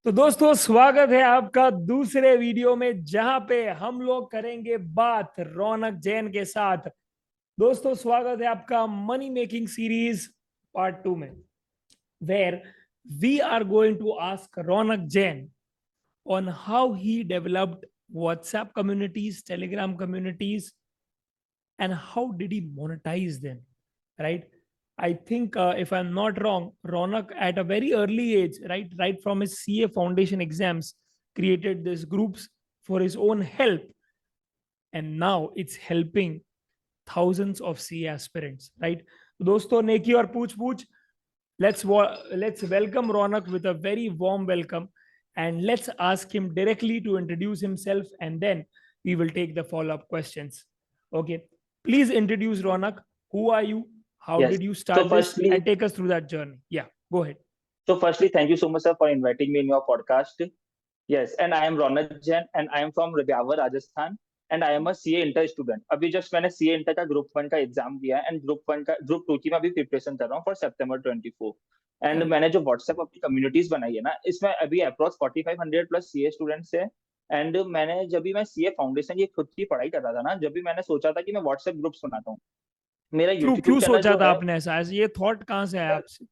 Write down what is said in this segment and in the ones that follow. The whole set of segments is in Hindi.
तो दोस्तों स्वागत है आपका दूसरे वीडियो में जहां पे हम लोग करेंगे बात रौनक जैन के साथ। दोस्तों स्वागत है आपका मनी मेकिंग सीरीज पार्ट 2 में, where we are going to ask Raunak Jain on how he developed WhatsApp communities, Telegram communities, and how did he monetize them, right? I think if I'm not wrong, Ronak at a very early age, right from his CA foundation exams, created these groups for his own help, and now it's helping thousands of CA aspirants, right? दोस्तों नेकी और पूछ पूछ, let's welcome Ronak with a very warm welcome, and let's ask him directly to introduce himself, and then we will take the follow-up questions. Okay, please introduce Ronak. Who are you? How Yes. did you So start this? firstly, And take us through that journey. Yeah, go ahead. thank you so much, sir, for inviting me in your podcast. Yes, and I am Ronak Jain, and I am from Radiawar, Rajasthan, and I am a CA inter student. अभी जस्ट मैंने CA इंटर का ग्रुप 1 का एग्जाम दिया है, एंड ग्रुप 1 का ग्रुप 2 की मैं अभी प्रिपरेशन कर रहा हूँ फॉर September 24. एंड मैंने जो व्हाट्सएप अपनी कम्युनिटीज बनाई है ना, इसमें अभी अप्रॉक्स 4500 प्लस CA स्टूडेंट्स है. एंड मैंने जब भी मैं CA फाउंडेशन ये खुद की पढ़ाई कर रहा था ना, जब भी मैंने सोचा था कि मैं व्हाट्सएप ग्रुप्स बनाता हूँ. मेरा क्यों यूट्यूब क्यों चैनल सोचा जो था है. आपने ऐसा? ये थॉट कहाँ से आया आपसे?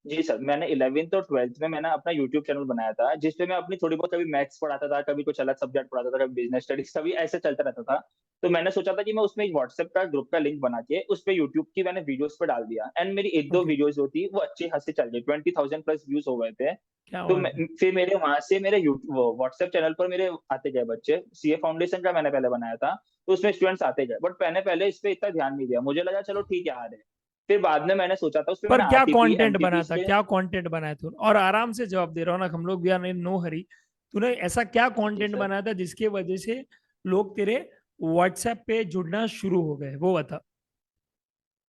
जी सर, मैंने 11th और 12th में मैंने अपना यूट्यूब चैनल बनाया था, जिसपे मैं अपनी थोड़ी बहुत कभी मैथ्स पढ़ाता था, कभी कुछ अलग सब्जेक्ट पढ़ाता था, कभी बिजनेस स्टडीज, कभी ऐसे चलता रहता था. तो मैंने सोचा था कि मैं उसमें एक व्हाट्सएप का ग्रुप का लिंक बना के उस पे यूट्यूब की मैंने वीडियोस पे डाल दिया, एंड मेरी एक दो ओके, वीडियोस जो थी वो अच्छी खासी चल गई, 20,000 प्लस व्यूज हो गए थे. क्या तो बात है। फिर मेरे वहां से मेरे व्हाट्सएप चैनल पर मेरे आते गए बच्चे. सीए फाउंडेशन का मैंने पहले बनाया था, तो उसमें स्टूडेंट्स आते गए, बट मैंने पहले इस पे इतना ध्यान नहीं दिया, मुझे लगा चलो ठीक है आ रहे हैं. फिर बाद में मैंने सोचा था उसपे पर मैंने क्या आरटीपी कंटेंट बना एमटीपी था? के. क्या कंटेंट बनाया तूने? और आराम से जवाब दे, रौनक, हम लोग भी आर नो हरी। तूने ऐसा क्या जी कंटेंट सर. बनाया था जिसके वजह से लोग तेरे व्हाट्सएप पे जुड़ना शुरू हो गए, वो बता।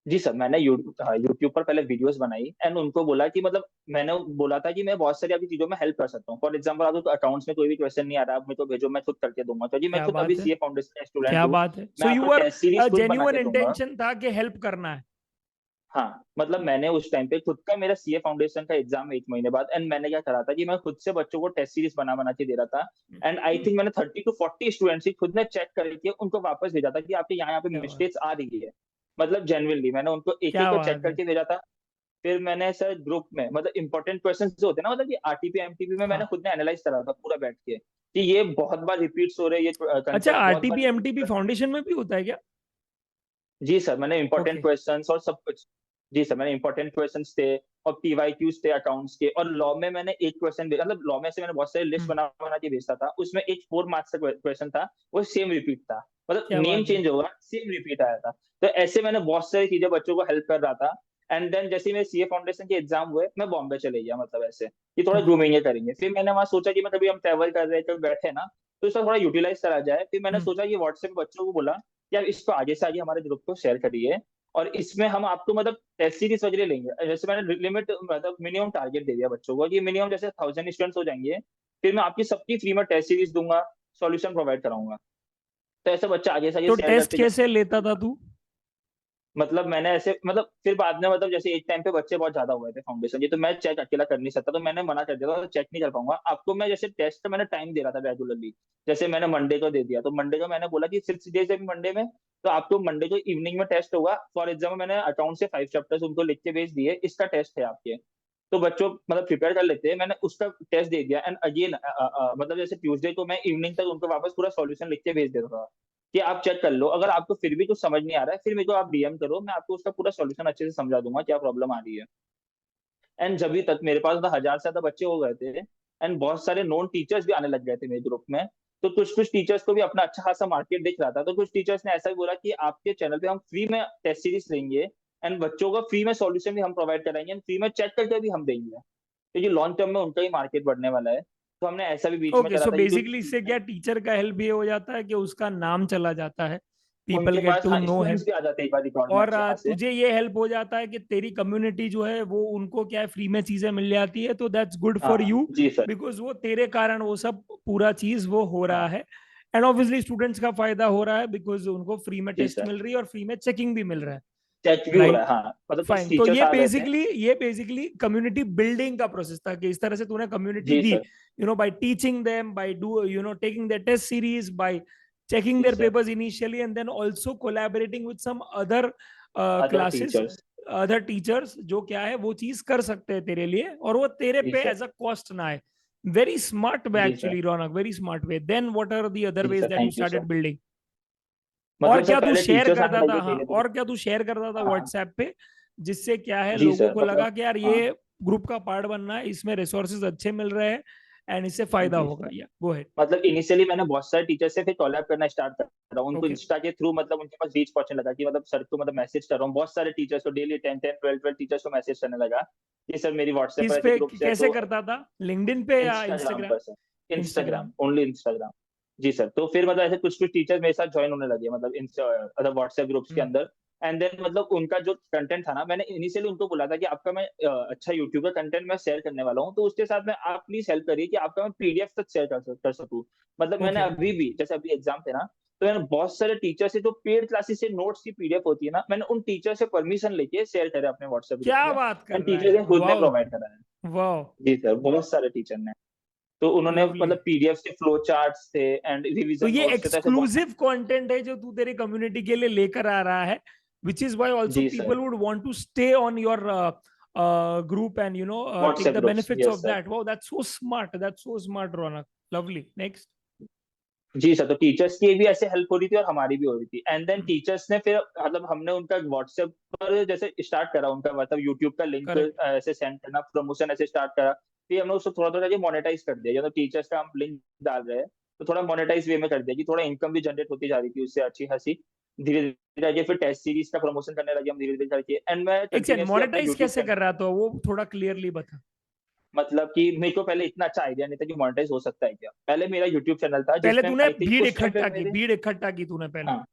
जी सर, मैंने यूट्यूब पर पहले वीडियोस बनाई, एंड उनको बोला कि मतलब मैंने बोला था कि मैं बहुत सारी आपकी चीजों में हेल्प कर सकता हूँ. फॉर एग्जांपल, आपको अकाउंट्स में कोई भी क्वेश्चन नहीं आ रहा, आप मेरे को भेजो, मैं खुद करके दूंगा. तो जी मैं क्या खुद अभी बात है, सीए फाउंडेशन का स्टूडेंट क्या हूँ. बात है। मैं सो आपको यूर टेस्ट सीरीज खुद बना जेन्युइन के दूंगा. इंटेंशन था कि हेल्प करना है। हाँ, मतलब मैंने उस टाइम पे खुद का, मेरा सीए फाउंडेशन का एग्जाम 1 महीने बाद, एंड मैंने क्या करा था कि मैं खुद से बच्चों को टेस्ट सीरीज बना बना के दे रहा था. एंड आई थिंक मैंने 30 to 40 स्टूडेंट्स की खुद ने चेक करके उनको वापस भेजा था कि आपके यहाँ पे क्या बात, मिस्टेक्स आ रही है. मतलब जेन्युइनली मैंने उनको एक एक क्या को चेक बात है। करके भेजा था. फिर मैंने सर ग्रुप में मतलब इंपॉर्टेंट क्वेश्चंस जो होते हैं ना, मतलब कि आरटीपी एमटीपी में मैंने हाँ, खुद ने एनालाइज करा था पूरा बैठ के कि ये बहुत बार रिपीट्स हो रहे हैं, ये अच्छा, कंसेप्ट बहुत बार आरटीपी रिपीट एमटीपी हो रहा है. फाउंडेशन में भी होता है क्या? जी सर, मैंने इंपॉर्टेंट ओके, क्वेश्चंस और सब कुछ. जी सर, मैंने इंपॉर्टेंट क्वेश्चंस थे और पीवाईक्यूज थे अकाउंट्स के, और लॉ में मैंने एक क्वेश्चन, मतलब लॉ में से मैंने बहुत सारे लिस्ट बना बना के भेजता था, उसमें एक 4 मार्क्स का क्वेश्चन था, वो सेम रिपीट था, मतलब क्या नेम बात है। चेंज होगा, सेम रिपीट आया था. तो ऐसे मैंने बहुत सारी चीजें बच्चों को हेल्प कर रहा था. एंड देन जैसे ही मेरे सीए फाउंडेशन के एग्जाम हुए, मैं बॉम्बे चले गया, मतलब ऐसे कि थोड़ा ओके। घूमेंगे करेंगे. फिर मैंने वहां सोचा कि मैं कभी हम ट्रैवल कर रहे हैं, कभी बैठे ना, तो इसका थोड़ा यूटिलाइज करा जाए. फिर मैंने सोचा कि व्हाट्सएप बच्चों को बोला कि आप इसको आगे से आगे हमारे ग्रुप को शेयर करिए, और इसमें हम आपको मतलब टेस्ट सीरीज वगैरह लेंगे. जैसे मैंने लिमिट मतलब मिनिमम टारगेट दे दिया बच्चों को कि मिनिमम जैसे 1000 स्टूडेंट्स हो जाएंगे, फिर मैं आपकी सबकी फ्री में टेस्ट सीरीज दूंगा, सॉल्यूशन प्रोवाइड कराऊंगा. तो ऐसे बच्चे आगे से आगे तो शेयर टेस्ट करते कैसे लेता था जाए. तू? मतलब मैंने ऐसे मतलब फिर बाद में मतलब जैसे एक टाइम पे बच्चे बहुत ज्यादा हुए थे फाउंडेशन जी, तो मैं चेक अकेला कर नहीं सकता, तो मैंने मना कर दिया था, चेक नहीं कर पाऊंगा आपको. मैं जैसे टेस्ट का मैंने टाइम दे रहा था रेगुलरली, जैसे मैंने मंडे को दे दिया, तो मंडे को मैंने बोला कि 6 डेज है मंडे में, तो आपको मंडे को इवनिंग में टेस्ट होगा. फॉर एग्जाम्पल मैंने अकाउंट से 5 चैप्टर्स उनको लिख के भेज दिए, इसका टेस्ट है आपके. तो बच्चों मतलब प्रिपेयर कर लेते हैं, मैंने उसका टेस्ट दे दिया. एंड अगेन मतलब जैसे ट्यूसडे को मैं इवनिंग तक उनको वापस पूरा सॉल्यूशन लिख के भेज देता था कि आप चेक कर लो, अगर आपको फिर भी कुछ समझ नहीं आ रहा है, फिर मेरे को आप डीएम करो, मैं आपको उसका पूरा सॉल्यूशन अच्छे से समझा दूंगा क्या प्रॉब्लम आ रही है. एंड जब तक मेरे पास 1000 से ज्यादा बच्चे हो गए थे, एंड बहुत सारे नॉन टीचर्स भी आने लग गए थे मेरे ग्रुप में. तो कुछ कुछ टीचर्स को भी अपना अच्छा खासा मार्केट दिख रहा था, तो कुछ टीचर्स ने ऐसा भी बोला कि आपके चैनल पे हम फ्री में टेस्ट सीरीज लेंगे, एंड बच्चों का फ्री में सॉल्यूशन भी हम प्रोवाइड कराएंगे, एंड फ्री में चेक करके भी हम देंगे, क्योंकि लॉन्ग टर्म में उनका ही मार्केट बढ़ने वाला है. तो हमने ऐसा भी बीच में ओके, करा सो था कि बेसिकली कुछ इससे क्या टीचर का हेल्प ये हो जाता है कि उसका नाम चला जाता है, पीपल उनके गेट पास, टू हाँ, नो स्टूडेंट्स हिम। भी आ जाते हैं एक बार रिकॉर्ड में और अच्छे खासे. तुझे ये हेल्प हो जाता है कि तेरी कम्युनिटी जो है वो उनको क्या है, फ्री में चीजें मिल जाती है, तो दैट्स गुड फॉर हाँ यू, जी सर. बिकॉज वो तेरे कारण वो सब पूरा चीज वो हो रहा हाँ है। एंड ऑब्वियसली स्टूडेंट्स का फायदा हो रहा है बिकॉज उनको फ्री में जी टेस्ट सर. मिल रही है और फ्री में चेकिंग भी मिल रहा है। चैट भी हो रहा राइट? है, हाँ, मतलब कुछ फाइन। तो टीचर्स आ रहे थे। ये बेसिकली कम्युनिटी बिल्डिंग का प्रोसेस था कि इस तरह से तूने कम्युनिटी जी दी, sir. By teaching them, by do taking their test series, by checking जी their sir. papers initially, and then also collaborating with some other other classes, teachers. other teachers, जो क्या है वो चीज कर सकते हैं तेरे लिए, और वो तेरे जी पे सर। एज अ कॉस्ट ना आए। वेरी स्मार्ट वे जी sir. Actually Raunak, very smart way. Then what are the other जी ways sir, that you thank you sir. Started building? और मतलब सर क्या तू पहले शेयर टीचर्स आने करता था? लगे हाँ, धीरे धीरे। और क्या तू शेयर करता था हाँ। व्हाट्सएप पे, जिससे क्या है जी लोगों सर, को लगा मतलब कि यार हाँ। ये ग्रुप का पार्ट बनना है, इसमें रिसोर्सेज अच्छे मिल रहे हैं एंड इससे फायदा जी होगा। सर। या गो हेड। मतलब इनिशियली मैंने बहुत सारे टीचर से फिर कोलैब करना स्टार्ट करा, उनको ओके। इंस्टा के थ्रू, मतलब उनके पास रीच पहुंचने लगा कि मतलब सर को मतलब मैसेज कर रहा हूँ बहुत सारे टीचर्स को, डेली 10 10 12 12 टीचर्स को मैसेज करने लगा कि सर मेरी व्हाट्सएप किस पर ऐसे पे ग्रुप्स है कैसे तो। करता था? लिंक्डइन पे या इंस्टाग्राम इंस्टाग्राम? पर sir, Instagram. Instagram, only Instagram. जी सर, तो फिर मतलब ऐसे कुछ कुछ टीचर मेरे साथ ज्वाइन होने लगे, मतलब मतलब व्हाट्सएप ग्रुप्स के हम्म। अंदर। एंड देन मतलब उनका जो कंटेंट था ना, मैंने इनिशियली उनको बोला था कि आपका मैं अच्छा यूट्यूब का कंटेंट मैं शेयर करने वाला हूँ, तो उसके साथ में आप प्लीज हेल्प करिए कि आपका मैं पीडीएफ तक शेयर कर सकूँ। मतलब मैंने ओके। अभी भी, जैसे अभी एग्जाम थे ना, तो मैंने बहुत सारे टीचर से जो पेड क्लासेस से नोट्स की पीडीएफ होती है ना, मैंने उन टीचर से परमिशन लेके शेयर करे अपने व्हाट्सएप ग्रुप क्या में। बात कर एंड रहा टीचर है? ने खुद ने वाओ। प्रोवाइड करा है। वाओ। जी सर, बहुत सारे टीचर ने। तो उन्होंने लवली। मतलब पीडीएफ के फ्लो चार्ट्स थे एंड तो रिवीजन ये नोट्स थे, तो ऐसे बहुत। एक्सक्लूसिव कंटेंट है जो तू तेरी कम्युनिटी के लिए लेकर आ रहा है, विच इज व्हाई आल्सो जी people sir. Would want to stay on your group and take WhatsApp the groups, benefits yes of sir. that. Wow, that's so smart, that's so smart, Ronak. Lovely. Next. Ji sir, तो टीचर्स की भी ऐसे हेल्प हो रही थी और हमारी भी हो रही थी। And then Hmm. टीचर्स ने फिर मतलब हमने उनका व्हाट्सएप पर जैसे स्टार्ट करा उनका, मतलब यूट्यूब का लिंक Correct. ऐसे सेंड करना, प्रमोशन ऐसे स्टार्ट करा। फिर हमने उसको थोड़ा थोड़ा मोनेटाइज कर दिया, मतलब टीचर्स का हम लिंक डाल रहे हैं तो थोड़ा मोनेटाइज वे में कर दिया कि थोड़ा इनकम भी जनरेट होती जा रही थी उससे अच्छी खासी। धीरे धीरे आगे फिर टेस्ट सीरीज का प्रमोशन करने लगे हम धीरे धीरे करके, एंड मैं एक सेकंड, कंटिन्यूअसली अपने मोनेटाइज यूट्यूब कैसे चैनल। कर रहा था वो थोड़ा क्लियरली बता। मतलब कि मेरे को पहले इतना अच्छा आइडिया नहीं था कि मोनेटाइज हो सकता है क्या। पहले मेरा यूट्यूब चैनल था पहले जिसमें तूने आई थिंक उस टाइम पे मेरे। भीड़ इकट्ठा की तूने पहले। हाँ।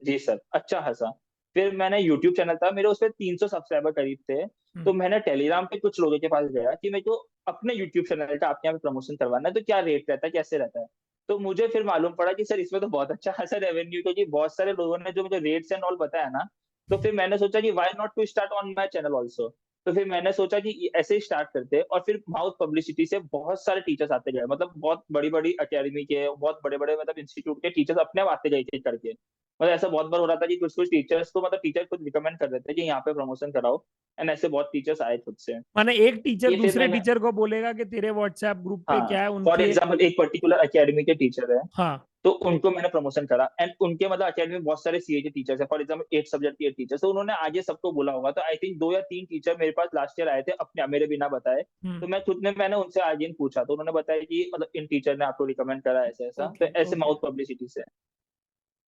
जी सर, अच्छा खासा। फिर मैंने यूट्यूब चैनल था मेरे, उस पे 300 सब्सक्राइबर करीब थे। हम्म। तो मैंने टेलीग्राम पे कुछ लोगों के पास गया कि मेरे को अपने यूट्यूब चैनल का आपके यहाँ पे प्रमोशन करवाना है, तो क्या रेट रहता है, कैसे रहता है। तो मुझे फिर मालूम पड़ा कि सर इसमें तो बहुत अच्छा खासा रेवेन्यू, क्योंकि बहुत सारे लोगों ने जो मुझे रेट्स एंड ऑल बताया ना। तो फिर मैंने सोचा कि why not to start on my channel also. तो फिर मैंने सोचा कि ऐसे ही स्टार्ट करते हैं, और फिर माउथ पब्लिसिटी से बहुत सारे टीचर्स आते गए, मतलब बहुत बड़ी बड़ी अकेडमी के, बहुत बड़े बड़े मतलब इंस्टीट्यूट के टीचर्स अपने आप आते गए एक एक करके। मतलब ऐसा बहुत बार हो रहा था कि कुछ कुछ टीचर्स को, मतलब टीचर खुद रिकमेंड कर देते हैं कि यहाँ पे प्रमोशन कराओ। एंड ऐसे बहुत टीचर्स आए खुद से। माने एक टीचर ये फिर दूसरे मैंने। टीचर को बोलेगा कि तेरे व्हाट्सएप ग्रुप पे हाँ, क्या है फॉर उनके। एग्जाम्पल एक पर्टिकुलर अकेडमी के टीचर है, हाँ। तो उनको मैंने प्रमोशन करा। एंड उनके मतलब अकेडमी में बहुत सारे सीए के टीचर्स है, फॉर एग्जाम्पल 8 सब्जेक्ट के टीचर, तो उन्होंने आगे सबको बोला होगा। तो आई थिंक 2 या 3 टीचर मेरे पास लास्ट ईयर आए थे अपने मेरे बिना बताए। हम्म। तो मैं खुद ने मैंने उनसे आगे पूछा, तो उन्होंने बताया कि मतलब इन टीचर ने आपको रिकमेंड करा ऐसा ऐसा, तो ओके। ऐसे ओके। माउथ पब्लिसिटी से।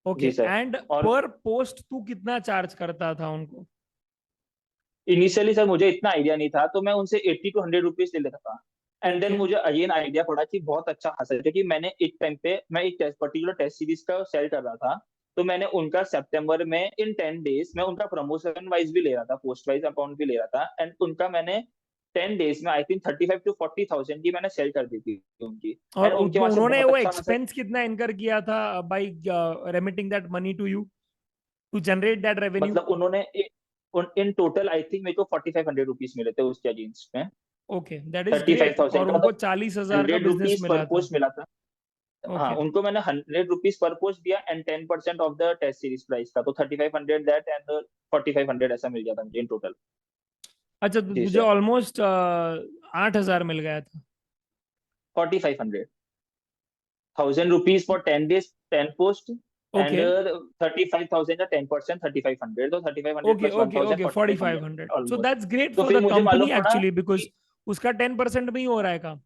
ओके। जी सर। एंड और पर पोस्ट तू कितना चार्ज करता था उनको? इनिशियली सर मुझे इतना आइडिया नहीं था, तो मैं उनसे 80 to 100 रुपीज ले लेता था। And then okay. मुझे अगेन आइडिया पड़ा कि बहुत अच्छा खासा है, क्योंकि मैंने एक टाइम पे मैं एक पर्टिकुलर टेस्ट सीरीज का सेल कर रहा था। तो मैंने उनका सितंबर में इन 10 डेज मैं उनका प्रमोशन वाइज भी ले रहा था, पोस्ट वाइज अकाउंट भी ले रहा था। एंड उनका मैंने 10 डेज में आई थिंक 35 to 40 थाउजेंड की मैंने सेल कर दी थी उनकी। और एंड उनके वहां से उन्होंने बहुत वो अच्छा खासा। एक्सपेंस कितना इनकर किया था by remitting that money to you to generate that revenue? मतलब उन्होंने इन टोटल आई थिंक मेरे को 4500 रुपीज मिले थे उसके अगेंस्ट में। Okay, that is thirty five great. और थाउजेंड का उनको मतलब 40,000 का हंड्रेड बिजनेस रुपीज पर मिला था। पोस्ट मिला था। हाँ, ओके। उनको मैंने 100 रुपीज पर पोस्ट दिया and 10% off the test series price का, तो 3500 दैट एंड 4500 ऐसा मिल गया था मुझे इन टोटल। अच्छा, तो जी तुझे सर। ऑलमोस्ट 8,000 मिल गया था। 4500, 1000 rupees for 10 days 10 post. And okay. 35,000 का 10%, 3500, तो 3500 okay. Plus one okay. Thousand okay, forty forty five five hundred hundred so almost. That's great तो फॉर फिर द मुझे कंपनी मालूम पड़ा एक्चुअली, बिकॉज कि। उसका 10% में ही हो रहा है काम।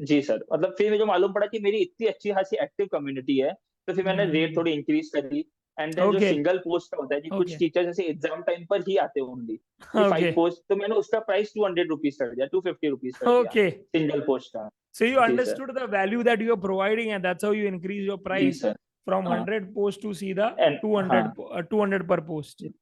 जी सर, मतलब फिर मुझे मालूम पड़ा कि मेरी इतनी अच्छी खासी एक्टिव कम्युनिटी है। तो फिर मैंने रेट थोड़ी इंक्रीज करी। एंड देन जो ओके। सिंगल पोस्ट का होता है कि कुछ ओके। टीचर जैसे एग्जाम टाइम पर ही आते हैं ओनली, कि ओके। 5 पोस्ट, तो मैंने उसका प्राइस 200 रुपीज कर दिया, 250 रुपीज कर दिया ओके, सिंगल पोस्ट का। so you जी sir. understood the value that you are providing, and that's how you increase your जी price सर। from हाँ। 100 post to सीधा एंड 200, हाँ। 200 per post. हाँ,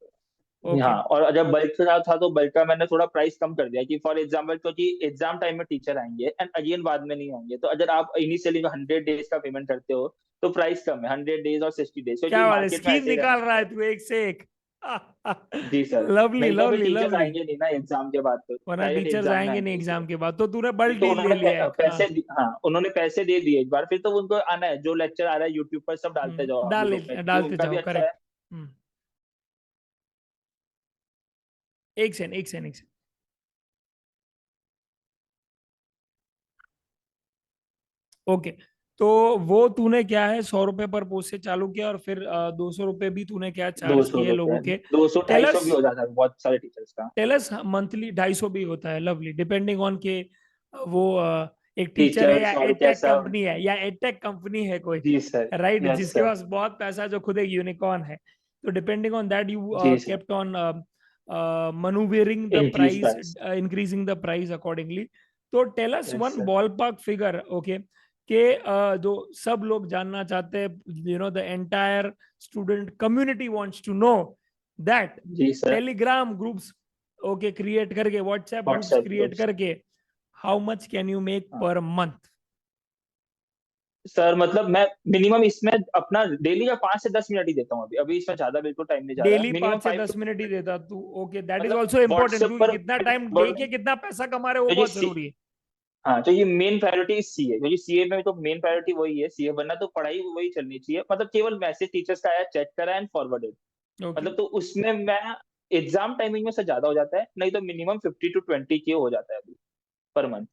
Okay. और जब बल्क का था तो बल्क का मैंने थोड़ा प्राइस कम कर दिया कि फॉर एग्जाम्पल, क्योंकि एग्जाम टाइम में टीचर आएंगे एंड अगेन बाद में नहीं आएंगे, तो अगर आप इनिशियली 100 डेज का पेमेंट करते हो तो प्राइस कम है, 100 डेज और 60 डेज, क्योंकि क्या बात है, मार्केट में स्कीम ऐसे ही रहने निकाल रहा वाला है है। तू एक से एक। जी सर। लवली नहीं तो फिर लवली टीचर्स लवली। आएंगे नहीं ना एग्जाम के बाद, तो वरना डायरेक्ट टीचर्स एग्जाम में आएंगे नहीं आएंगे एग्जाम इसलिए। के बाद, तो तूने बल्क तो डील ले उन्होंने लिया एक। हाँ। हाँ उन्होंने पैसे दे दिए एक बार, फिर तो उनको आना है, जो लेक्चर आ रहा है यूट्यूब पर सब डालते जाओ आप ग्रुप में, ये डालते उनका भी जाओ, अच्छा है। करेक्ट। हम्म। एक सेकंड एक सेकंड एक सेकंड। ओके। तो वो तूने क्या है, 100 रुपए पर पोस्ट से चालू किया, और फिर 200 रुपए भी तूने क्या दो चार्ज सौ किए रुपये लोगों के? 200 250 टेलस। भी हो जाता है बहुत सारे टीचर्स का। टेलस मंथली 250 भी होता है, लवली, डिपेंडिंग ऑन के वो एक टीचर है या टीचर्स और एडटेक कैसा। कंपनी है, या एडटेक कंपनी है कोई, जी सर। राइट, यस जिसके सर। पास बहुत पैसा है, जो खुद एक यूनिकॉर्न है। तो डिपेंडिंग ऑन दैट यू जी sir. Kept on maneuvering the increase price, price. increasing the price accordingly. तो tell us yes one sir. Ballpark figure, okay, के जो सब लोग जानना चाहते हैं, the entire student community wants to know that, जी sir. Telegram groups, okay, create करके, WhatsApp groups WhatsApp create groups. करके, how much can you make per month? Sir मतलब मैं मिनिमम इसमें अपना डेली का 5 से 10 मिनट ही देता हूँ, अभी अभी इसमें ज्यादा बिल्कुल टाइम नहीं जा रहा है, डेली मिनिमम पांच से फाइव टू दस मिनट ही देता तू? ओके, दैट इज मतलब ऑल्सो इम्पोर्टेंट, व्हाट्सएप क्योंकि पर कितना टाइम दे के वर्ड कितना पैसा कमा रहे हो वो जो बहुत जरूरी है। हाँ तो ये मेन प्रायोरिटी सी है, क्योंकि सीए में तो मेन प्रायोरिटी वही है, सीए बनना, तो पढ़ाई वही चलनी चाहिए, मतलब केवल मैसेज टीचर्स का आया, चेक करा एंड फॉरवर्डेड, ओके। मतलब तो उसमें मैं एग्जाम टाइमिंग में से ज्यादा हो जाता है, नहीं तो मिनिमम 50 to 20 के हो जाता है अभी पर मंथ।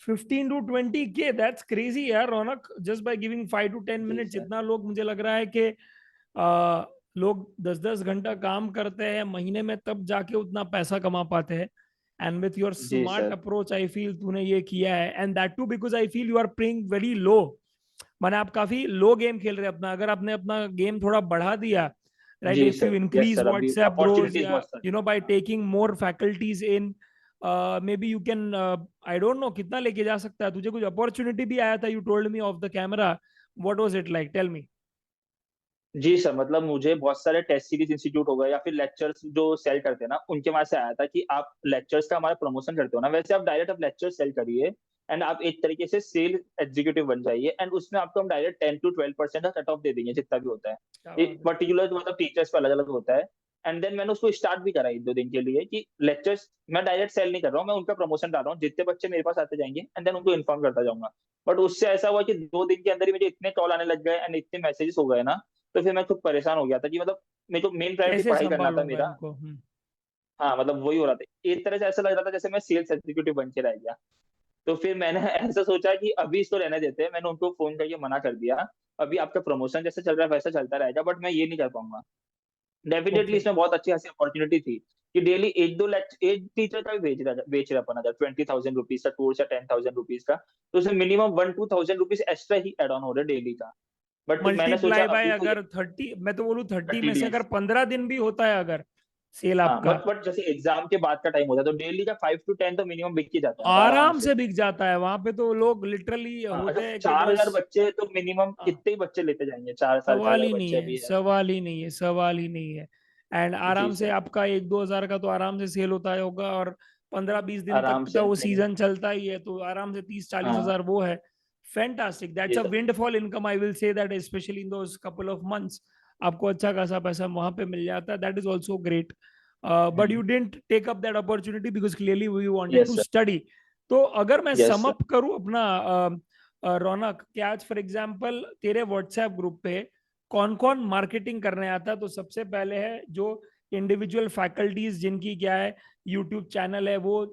15 to 20 के, दैट्स क्रेजी यार Raunak, just by giving 5 to 10 minutes. जी इतना लोग, मुझे लग रहा है कि आ, लोग 10-10 घंटा काम करते हैं महीने में, तब जाके उतना पैसा कमा पाते हैं। एंड विथ योर जी smart sir. Approach I feel तूने ये किया है, and that too because I feel you are playing very low. माने आप काफी लो गेम खेल रहे हैं अपना, अगर आपने अपना गेम थोड़ा बढ़ा दिया, राइट, जी if you sir. Yes increase sir, अभी व्हाट्सएप ग्रोज, अपॉर्चुनिटीज या बहुत सारी। बाय हाँ। Taking more faculties in, maybe you can, I don't know कितना लेके जा सकता है। तुझे कुछ अपॉर्चुनिटी भी आया था, you told me off the camera, what was it like, tell me. जी सर, मतलब मुझे बहुत सारे टेस्ट सीरीज इंस्टीट्यूट हो गए या फिर लेक्चर्स जो सेल करते हैं ना, उनके वहां से आया था कि आप लेक्चर्स का हमारा प्रमोशन करते हो ना, वैसे आप डायरेक्ट आप लेक्चर सेल करिए, एंड आप एक तरीके से सेल एग्जीक्यूटिव बन जाइए, एंड उसमें आपको हम डायरेक्ट 10 to 12% का कट ऑफ दे देंगे, जितना भी होता है क्या बात एक है। पर्टिकुलर, मतलब टीचर्स पे अलग अलग होता है। एंड देन मैंने उसको स्टार्ट भी करा 1 2 दिन के लिए कि लेक्चर्स मैं डायरेक्ट सेल नहीं कर रहा हूँ, मैं उनका प्रमोशन डाल रहा हूँ, जितने बच्चे मेरे पास आते जाएंगे एंड देन उनको इन्फॉर्म करता जाऊंगा। बट उससे ऐसा हुआ कि 2 दिन के अंदर ही मुझे इतने कॉल आने लग गए एंड इतने मैसेजेस हो गए ना, तो फिर मैं खुद परेशान हो गया था कि मतलब मेरे को मेन प्रायोरिटी कैसे पढ़ाई करना था संभालूंगा मेरा। इनको? हाँ मतलब वही हो रहा था, एक तरह से ऐसा लग रहा था जैसे मैं सेल्स एग्जीक्यूटिव बन के रह गया। तो फिर मैंने ऐसा सोचा कि अभी इसको रहने देते हैं, मैंने उनको फोन करके मना कर दिया, अभी आपका प्रमोशन जैसे चल रहा है वैसा चलता रहेगा, बट मैं ये नहीं कर पाऊंगा। Definitely okay. इसमें बहुत अच्छी खासी अपॉर्चुनिटी थी कि डेली एक दो लेक्चर एक टीचर का भी बेच रहा अपन, अगर 20,000 रुपीज का कोर्स या 10,000 रुपीज का, तो उसमें मिनिमम 1 2 थाउजेंड रुपीज एक्स्ट्रा ही एड ऑन हो रहे डेली का। बट मैंने सोचा मल्टीप्लाई बाय, अभी तो अगर 30, मैं तो बोलूँ 30 30 में से अगर डेज 15 दिन भी होता है अगर सेल हाँ आपका, बट जैसे एग्जाम के बाद का टाइम होता है, तो डेली का 5 to 10 तो मिनिमम बिक ही जाता है, मतलब आराम आराम से। से बिक जाता है वहां पे, तो लोग लिटरली हाँ होते मतलब हैं कि चार बस। हजार बच्चे तो मिनिमम हाँ, कितने ही बच्चे लेते जाएंगे, चार साढ़े चार सवाल हजार ही नहीं बच्चे है, अभी है। सवाल ही नहीं है, सवाल ही नहीं है। एंड जी आराम से सर। आपका 1-2 हजार का तो आराम से सेल होता होगा, और 15-20 दिन आराम तक का से वो मिनिमम। सीजन चलता ही है, तो आराम से 30-40 हाँ। हजार वो है। फैंटास्टिक, दैट्स ये अ तो। Windfall income, I will say that, specially in those couple of months आपको अच्छा खासा पैसा वहां पे मिल जाता है, that is also great. But you didn't take up that opportunity because clearly we wanted to yes sir. Study. तो अगर मैं यस सम सर। अप करूं अपना, रौनक, कि आज फॉर एग्जांपल तेरे व्हाट्सएप ग्रुप पे कौन कौन मार्केटिंग करने आता है, तो सबसे पहले है जो इंडिविजुअल फैकल्टीज जिनकी क्या है, यूट्यूब चैनल है, वो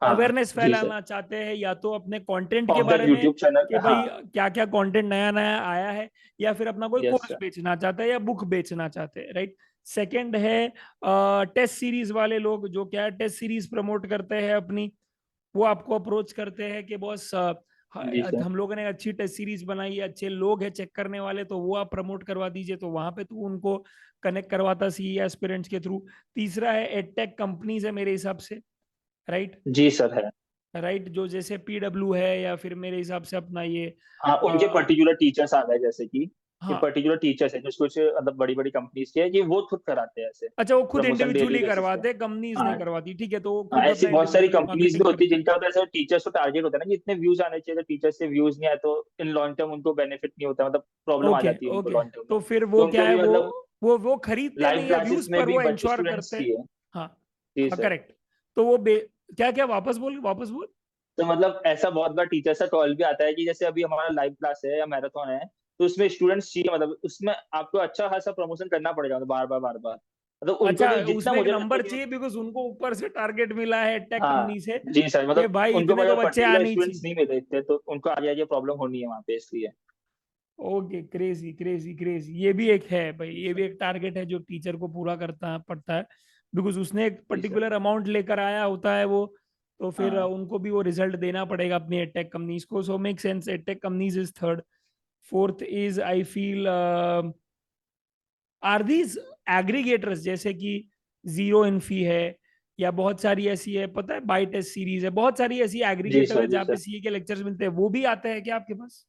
हाँ। अवेयरनेस जी सर। फैलाना चाहते हैं, या तो अपने कंटेंट के ऑफ द बारे में यूट्यूब चैनल कि हाँ। भाई क्या क्या कंटेंट नया नया आया है, या फिर अपना कोई यस कोर्स सर। बेचना चाहता है या बुक बेचना चाहते हैं, राइट। सेकंड है टेस्ट सीरीज वाले लोग, जो क्या है टेस्ट सीरीज प्रमोट करते हैं अपनी, वो आपको अप्रोच करते हैं कि बॉस, जी सर। हम लोगों ने अच्छी टेस्ट सीरीज बनाई है, अच्छे लोग हैं चेक करने वाले, तो वो आप प्रमोट करवा दीजिए, तो वहां पे तू उनको कनेक्ट करवाता सी एस्पिरेंट्स के थ्रू। तीसरा है एडटेक कंपनीज है मेरे हिसाब से, राइट। जी सर है। राइट, जो जैसे पीडब्ल्यू है, या फिर मेरे हिसाब से अपना ये, हाँ उनके आ, पर्टिकुलर टीचर्स आ गए, जैसे कि हाँ, पर्टिकुलर टीचर्स है जो कुछ मतलब बड़ी बड़ी कंपनीज के हैं, कि वो खुद कराते हैं ऐसे अच्छा, वो खुद प्रमोशन डेली इंडिविजुअली बेसिस पे। करवाते, कंपनीज नहीं हाँ। करवाती, ठीक है, तो वो हाँ खुद ऐसी अपना बहुत सारी इंडिविजुअली कंपनीज भी मार्केटिंग होती है करते हैं। जिनका तो ऐसा टीचर्स को टारगेट होता है ना कि इतने व्यूज आने चाहिए, तो टीचर से व्यूज नहीं आए तो इन लॉन्ग टर्म उनको बेनिफिट नहीं होता, मतलब प्रॉब्लम आ ओके जाती है उनको ओके, लॉन्ग टर्म में। तो फिर तो वो उनका क्या है, भी वो मतलब। वो खरीदते लाइव नहीं है क्लासेस व्यूज, में पर भी वो बच्चे इंश्योर स्टूडेंट्स करते हैं। की है। हाँ जी हाँ, सर। करेक्ट। तो वो क्या क्या वापस बोल, वापस बोल। तो मतलब ऐसा बहुत बार टीचर से कॉल भी आता है कि जैसे अभी हमारा लाइव क्लास है या मैराथन है, तो उसमें स्टूडेंट्स चाहिए, मतलब उसमें आपको अच्छा खासा प्रमोशन करना पड़ेगा, मतलब बार बार बार बार, मतलब उनको अच्छा, भी जितना उसमें एक मुझे लगता है नंबर कि चाहिए बिकॉज उनको ऊपर से टारगेट मिला है टेक हाँ। कंपनी से जी सर, कि मतलब भाई उनको इतने तो अगर बच्चे पर्टिकुलर आने ही स्टूडेंट्स चाहिए। नहीं मिले थे तो उनको आगे आगे प्रॉब्लम होनी है वहाँ पे, इसलिए। ओके, क्रेजी क्रेजी क्रेजी, ये भी एक है भाई, ये भी एक टारगेट है जो टीचर को पूरा करता पड़ता है, बिकॉज उसने एक जी सर। पर्टिकुलर अमाउंट लेकर आया होता है वो। तो फिर हाँ। उनको भी वो रिजल्ट देना पड़ेगा अपनी एडटेक कंपनीज को। So make sense, edtech companies is third. Fourth is I feel are these aggregators, जैसे कि जीरो इन्फी है, या बहुत सारी ऐसी है, पता है बाई टेस्ट सीरीज है, बहुत सारी ऐसी जी एग्रीगेटर सर। है जी जहाँ पे सर। सीए के लेक्चर्स मिलते हैं, वो भी आते हैं क्या आपके पास?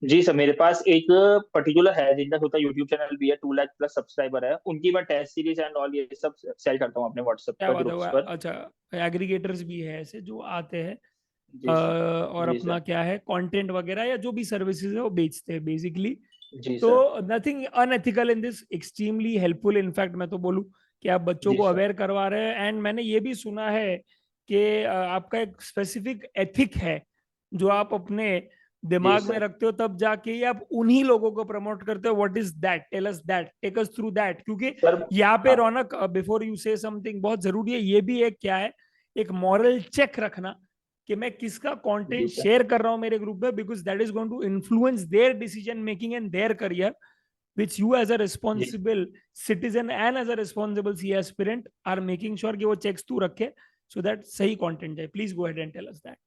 जी सर, मेरे पास एक पर्टिकुलर है जिनका खुद का यूट्यूब चैनल भी है, 2 लाख प्लस सब्सक्राइबर है उनकी। मैं टेस्ट सीरीज एंड ऑल ये सब सेल करता हूँ अपने व्हाट्सएप क्या पर बात है, ग्रुप्स पर। अच्छा, एग्रीगेटर्स भी है ऐसे जो आते हैं जी सर। और जी अपना सर। क्या है कंटेंट वगैरह या जो भी सर्विसेज है वो बेचते हैं बेसिकली। जी तो sir. Nothing unethical in this, extremely helpful, in fact मैं तो बोलूँ कि आप बच्चों जी को सर। अवेयर करवा रहे हैं। एंड मैंने ये भी सुना है कि आपका एक स्पेसिफिक एथिक है जो आप अपने जी दिमाग में सर। रखते हो, तब जाके ही आप उन्हीं लोगों को प्रमोट करते हो। What is that, tell us that, take us through that, क्योंकि सर। यहाँ पे हाँ। Raunak, before you say something, बहुत जरूरी है ये भी, एक क्या है, एक मॉरल चेक रखना कि मैं किसका जी कंटेंट सर। शेयर कर रहा हूं मेरे ग्रुप में, because that is going to influence their decision making and their career, which you as a जी। responsible citizen and as a responsible CA aspirant are making sure कि वो checks तू रखे, so that सही content जाए। Please go ahead and tell us that.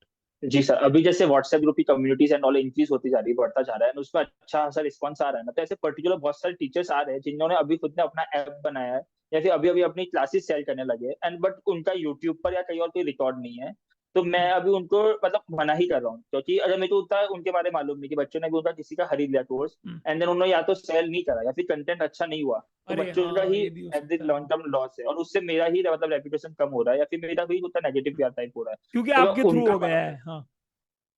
जी सर, अभी जैसे व्हाट्सएप ग्रुप की कम्युनिटीज एंड ऑल इंक्रीज होती जा रही है, बढ़ता जा रहा है, और उसमें अच्छा खासा रिस्पॉन्स आ रहा है ना, तो ऐसे पर्टिकुलर बहुत सारे टीचर्स आ रहे हैं जिन्होंने अभी खुद ने अपना ऐप बनाया है या फिर अभी अभी अपनी क्लासेस सेल करने लगे, एंड बट उनका यूट्यूब पर या कहीं और कोई रिकॉर्ड नहीं है। तो मैं अभी उनको मतलब मना ही कर रहा हूँ, क्योंकि अगर मेरे को उतना उनके बारे में मालूम नहीं कि बच्चों ने भी उनका किसी का खरीद लिया कोर्स, एंड देन उन्होंने या तो सेल नहीं करा या फिर कंटेंट अच्छा नहीं हुआ, तो अरे बच्चों का हाँ, ही ये भी हो एट द सकता है, लॉन्ग टर्म लॉस है, और उससे मेरा ही मतलब रेपुटेशन कम हो रहा है या फिर मेरा भी उतना नेगेटिव टाइप हो रहा है। क्योंकि तो मैं आपके थ्रू उनका हो मना गया कर। है। हाँ,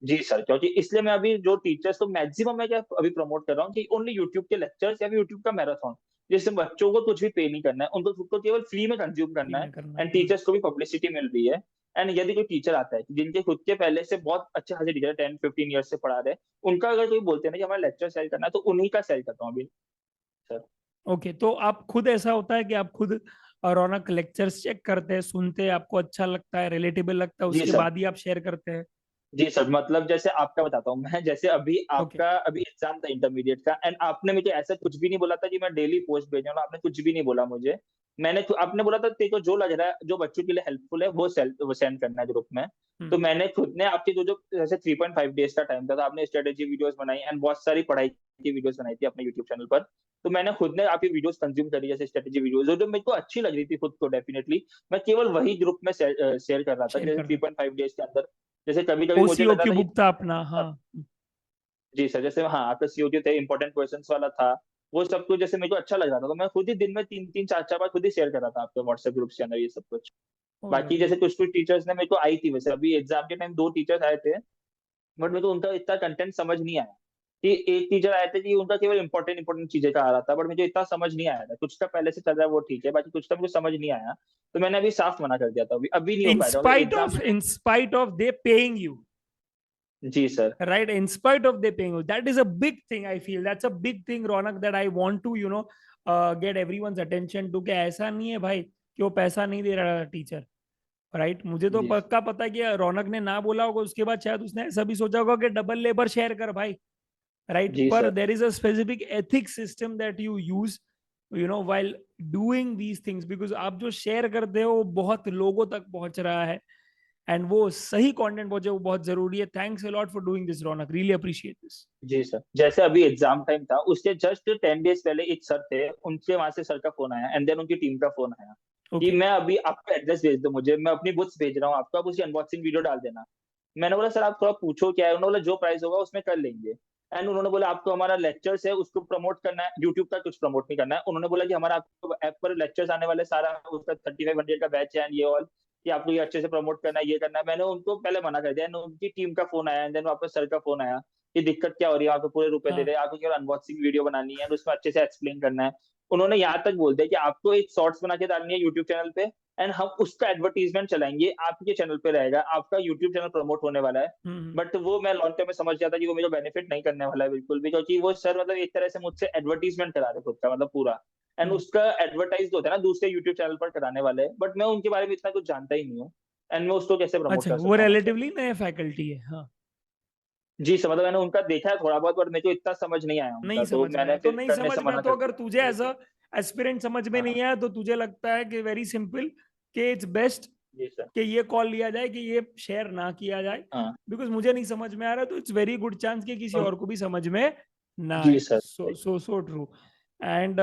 जी सर, क्योंकि इसलिए मैं अभी जो टीचर्स तो मैक्सिमम मैं क्या अभी प्रमोट कर रहा हूँ कि ओनली यूट्यूब के लेक्चर्स या फिर यूट्यूब का मैराथन, जिससे बच्चों को कुछ भी पे नहीं करना है, उनको खुद को केवल फ्री में कंज्यूम फ्री करना है, में करना एंड है। टीचर्स को भी पब्लिसिटी मिल रही है। एंड यदि कोई टीचर आता है जिनके खुद के पहले से बहुत अच्छे खासे टीचर 10-15 ईयर से पढ़ा रहे हैं, उनका अगर कोई बोलते हैं ना कि हमारा लेक्चर सेल करना है, तो उन्हीं का सेल करता हूँ अभी सर। ओके, तो आप खुद, ऐसा होता है कि आप खुद रौनक लेक्चर्स चेक करते हैं, सुनते हैं, आपको अच्छा लगता है, रिलेटेबल लगता है, जी उसके सर। बाद ही आप शेयर करते हैं? जी सर, मतलब जैसे आपका बताता हूँ मैं, जैसे अभी ओके, आपका अभी एग्जाम था इंटरमीडिएट का, एंड आपने मुझे ऐसा कुछ भी नहीं बोला था कि मैं डेली पोस्ट भेजना, आपने कुछ भी नहीं बोला मुझे। आपने बोला था तेरे को जो लग रहा है जो बच्चों के लिए हेल्पफुल है वो सेंड करना है ग्रुप में। तो मैंने खुद ने आपके जो जो जैसे 3.5 डेज का टाइम था, तो आपने स्ट्रेटेजी वीडियोस बनाई एंड बहुत सारी पढ़ाई की वीडियोस बनाई थी अपने यूट्यूब चैनल पर। तो मैंने खुद ने आपकी वीडियोस कंज्यूम करी, जैसे स्ट्रेटेजी वीडियोस जो जो मेरे को अच्छी लग रही थी खुद को डेफिनेटली, मैं केवल वही ग्रुप में शेयर कर रहा था, शेयर जैसे कर थ्री रहे पॉइंट फाइव डेज के अंदर। जैसे कभी हैं। कभी मुझे ओसीओ लगा की था कि बुक था अपना, हाँ। जी सर, जैसे हाँ आपका सीओटी थे, इंपॉर्टेंट क्वेश्चंस वाला था, वो सब कुछ जैसे मेरे को अच्छा लग रहा था, तो मैं खुद ही दिन में 3-3 4-4 बार खुद ही शेयर कर रहा था आपके व्हाट्सएप ग्रुप के अंदर ये सब कुछ। बाकी ऑलराइट। जैसे कुछ कुछ टीचर्स ने मेरे को आई थी, वैसे अभी एग्जाम के टाइम 2 टीचर्स आए थे, बट मेरे को उनका इतना कंटेंट समझ नहीं आया। कि एक टीचर आए थे कि उनका केवल इंपॉर्टेंट इंपॉर्टेंट चीजें का आ रहा था, बट मुझे इतना समझ नहीं आया था, कुछ का पहले से चल रहा है वो ठीक है, बाकी कुछ का मुझे समझ नहीं आया। तो मैंने अभी साफ मना कर दिया था, अभी अभी नहीं हो पाएगा, मतलब एग्जाम के time. In spite of they paying you, जी sir. right? In spite of they paying you, that is a big thing. I feel that's a big thing, Ronak, that I want to, get everyone's attention to, कि ऐसा नहीं है भाई कि वो पैसा नहीं दे रहा टीचर, राइट? मुझे तो जी पक्का पता है कि रौनक ने ना बोला होगा, उसके बाद शायद उसने ऐसा भी सोचा होगा कि डबल लेबर शेयर कर भाई, राइट? जी पर sir. There is a specific ethic system that you use, while doing these things, because आप जो शेयर करते हो वो बहुत लोगों तक पहुंच रहा है, एंड वो सही कंटेंट पहुंचे, वो बहुत जरूरी है। Thanks a lot for doing this, Raunak, really appreciate this. जी सर, जैसे अभी एग्जाम टाइम था उसके जस्ट 10 डेज पहले एक सर थे, उनके वहां से सर का फोन आया, एंड देन उनकी टीम का फोन आया कि ओके, मैं अभी आपका एड्रेस भेज दो मुझे, मैं अपनी बुक्स भेज रहा हूँ आपको, आप उसकी अनबॉक्सिंग वीडियो डाल देना। मैंने बोला सर आप थोड़ा पूछो क्या है, उन्होंने बोला जो प्राइस होगा उसमें कर लेंगे। एंड उन्होंने बोला आपको हमारा लेक्चर्स है उसको प्रमोट करना है, यूट्यूब का कुछ प्रमोट नहीं करना है। उन्होंने बोला कि हमारा आपको ऐप पर लेक्चर्स आने वाले सारा उसका 3500 का बैच है एंड ये ऑल, कि आपको ये अच्छे से प्रमोट करना है, ये करना है। मैंने उनको पहले मना कर दिया, एंड उनकी टीम का फोन आया, एंड देन वापस सर का फोन आया कि दिक्कत क्या हो रही है, आपको पूरे रुपए दे हाँ, रहे हैं, आपको केवल अनबॉक्सिंग वीडियो बनानी है, और उसमें अच्छे से एक्सप्लेन करना है। उन्होंने यहाँ तक बोल दिया कि आपको एक शॉर्ट्स बना के डालनी है यूट्यूब चैनल पे, एंड हम उसका एडवर्टीजमेंट चलाएंगे, आपके चैनल पे रहेगा, आपका यूट्यूब चैनल प्रमोट होने वाला है। हम्म। बट वो मैं लॉन्ग टर्म में समझ गया था कि वो मुझे बेनिफिट नहीं करने वाला है बिल्कुल भी, क्योंकि वो सर मतलब एक तरह से मुझसे एडवर्टीजमेंट करा रहे खुद का मतलब पूरा, एंड हम्म। उसका एडवर्टाइज होता है ना दूसरे यूट्यूब चैनल पर कराने वाले हैं, बट मैं उनके बारे में इतना कुछ जानता ही नहीं हूँ, एंड मैं उसको कैसे प्रमोट अच्छा, कर वो सकता हूँ मतलब। रिलेटिवली नए फैकल्टी है, हाँ। जी सर, मतलब मैंने उनका देखा है थोड़ा बहुत, पर मेरे को इतना समझ नहीं आया नहीं उनका, तो समझ में मैंने आया तो फिर नहीं करने समझ से में आया, मना तो कर अगर दिया। तुझे जी एज अ सर। एस्पिरेंट समझ में नहीं हाँ। आया, तो तुझे लगता है कि वेरी सिंपल, कि इट्स बेस्ट जी सर। कि ये कॉल लिया जाए, कि ये शेयर ना किया जाए, हाँ। बिकॉज मुझे नहीं समझ में आ रहा, तो इट्स वेरी गुड चांस कि किसी और को भी समझ में ना जी आए। Sir. So true. And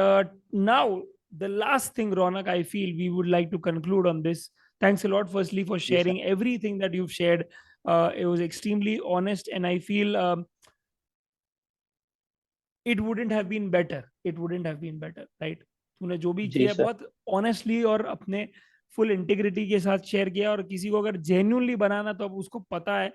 now the last thing, Ronak, I feel we would like to conclude on this. Thanks a lot, firstly, for जी sir. sharing everything that you've shared. It was extremely honest, and I feel it wouldn't have been better. It wouldn't have been better, right? तूने जो भी जी किया है सर। बहुत ऑनेस्टली और अपने फुल इंटीग्रिटी के साथ शेयर किया, और किसी को अगर जेन्यूनली बनाना, तो अब उसको पता है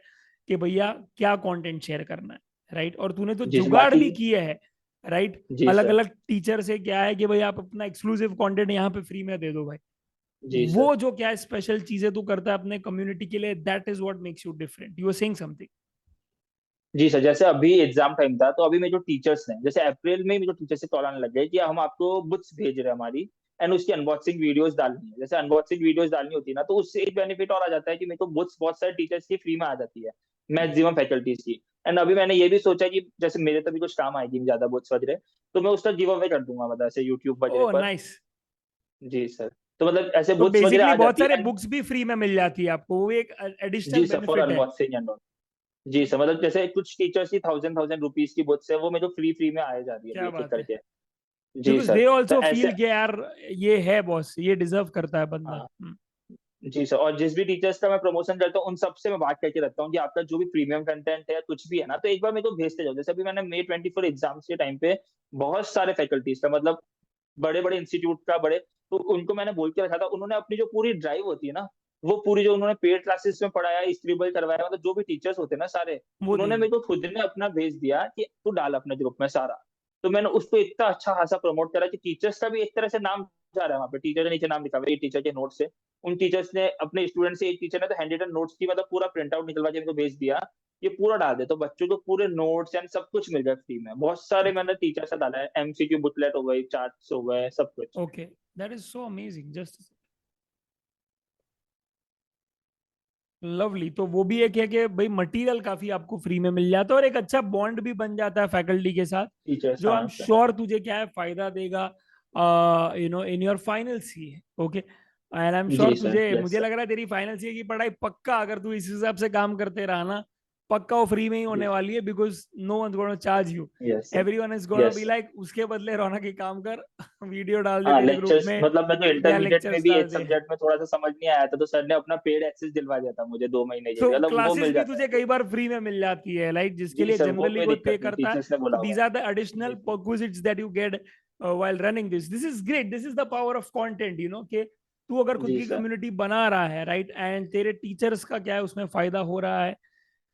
कि भैया क्या कंटेंट शेयर करना है, राइट? और तूने तो जी सर जुगाड़ बाकी। भी किया है, राइट? जी अलग सर। अलग टीचर से क्या है कि भाई आप अपना एक्सक्लूसिव कंटेंट यहाँ पे फ्री में दे दो भाई। जी सर। वो जो क्या स्पेशल चीजें तू करता है अपने कम्युनिटी के लिए, that is what makes you different. You are saying something. जी सर, जैसे अभी एग्जाम टाइम था, तो अभी मेरे जो टीचर्स हैं, जैसे अप्रैल में मेरे जो टीचर से कॉल आने लग गए कि हम आपको बुक्स भेज रहे हैं हमारी, एंड उसकी अनबॉक्सिंग वीडियोस डालनी है। जैसे अनबॉक्सिंग वीडियोस डालनी होती है ना, तो उससे एक बेनिफिट और आ जाता है कि मेरे को बुक्स बहुत सारे टीचर्स की फ्री में आ जाती है, मैक्सिमम फैकल्टीज की। एंड अभी मैंने ये भी सोचा कि जैसे मेरे तो भी कुछ काम आएगी ज्यादा बुक्स वगैरह, तो मैं उसका गिव अवे कर दूंगा, मतलब ऐसे यूट्यूब वगैरह ओह पर। नाइस। जी सर। तो मतलब ऐसे तो बुक्स वगैरह बेसिकली आ बहुत जाती सारे है। बुक्स भी फ्री में मिल जाती है आपको, वो एक जी एडिशनल सर, फॉर बेनिफिट है। Unboxing and all. जी सर, मतलब जैसे कुछ टीचर्स की 1000 1000 रुपीज की बुक्स है, वो मेरे को फ्री फ्री में आए जा रही है अभी क्या एक एक बात है। करके। जी बिकॉज सर। दे तो ऑल्सो ऐसे। फील कि यार ये है बॉस, ये डिजर्व करता है बंदा। हाँ। जी सर, और जिस भी टीचर्स का मैं प्रमोशन करता हूँ, उन सबसे मैं बात करके रखता हूँ कि आपका जो भी प्रीमियम कंटेंट है कुछ भी है ना, तो एक बार मेरे को भेजते जाओ। जैसे अभी मैंने May 24 एग्जाम्स के टाइम पे बहुत सारे फैकल्टीज का, मतलब बड़े बड़े इंस्टीट्यूट का बड़े, तो उनको मैंने बोल के रखा था, उन्होंने अपनी जो पूरी ड्राइव होती है ना, वो पूरी जो उन्होंने पेड क्लासेस में पढ़ाया, स्क्रिबल करवाया, मतलब जो भी टीचर्स होते हैं ना सारे, वो दे उन्होंने दी। मेरे को खुद ने अपना भेज दिया कि तू डाल अपने ग्रुप में सारा। तो मैंने उसको इतना अच्छा खासा प्रमोट करा कि टीचर्स का भी एक तरह से नाम जा रहा है वहाँ पे, टीचर के नीचे नाम लिखा हुआ है, ये टीचर के नोट्स से। उन टीचर्स ने अपने स्टूडेंट से, एक टीचर ने तो हैंड रिटन नोट्स की मतलब पूरा प्रिंट आउट निकलवा के मेरे को भेज दिया, ये पूरा डाल दे, तो बच्चों को पूरे नोट्स एंड सब कुछ मिल गया फ्री में। बहुत सारे ओके। मैंने टीचर से डाला है, एमसीक्यू बुकलेट हो गई, चार्ट्स हो गए, सब कुछ। Okay, that is so amazing, just lovely. तो वो भी एक है कि भाई मटेरियल काफी आपको फ्री में मिल जाता है, और एक अच्छा बॉन्ड भी बन जाता है फैकल्टी के साथ, टीचर्स, जो आई एम हाँ सर। श्योर तुझे क्या है फायदा देगा, in your final see. Okay. And I am sure जी सर। तुझे, यस मुझे सर। लग रहा है तेरी फाइनल सी की पढ़ाई पक्का, अगर तू इस हिसाब से काम करते रहा ना, पक्का वो फ्री में ही जी होने सर। वाली है, because no one gonna charge you. Yes sir. Everyone is gonna yes be sir. Like उसके बदले रौनक ही काम कर, वीडियो डाल दे हाँ तेरे ग्रुप लेक्चर्स, में, मतलब मैं जो या इंटरमीडिएट में लेक्चर्स भी डाल एक दे। सब्जेक्ट में थोड़ा सा समझ नहीं आया था, तो सर ने अपना पेड एक्सेस दिलवा दिया था मुझे 2 महीने के तो लिए, मतलब वो क्लासेस मिल भी जाता है तुझे कई अभी। बार फ्री में मिल जाती है, लाइक जिसके जी लिए सर, वो जनरली कोई कोई पे दिक्कत नहीं, करता है। टीचर्स ने बोला तो हुआ दीज है। आर द एडिशनल जी sir. perquisites that you get while running this is great, this is the power of content, कि तू अगर खुद जी की सर। कम्युनिटी बना रहा है, राइट, एंड तेरे टीचर्स का क्या है उसमें फायदा हो रहा है,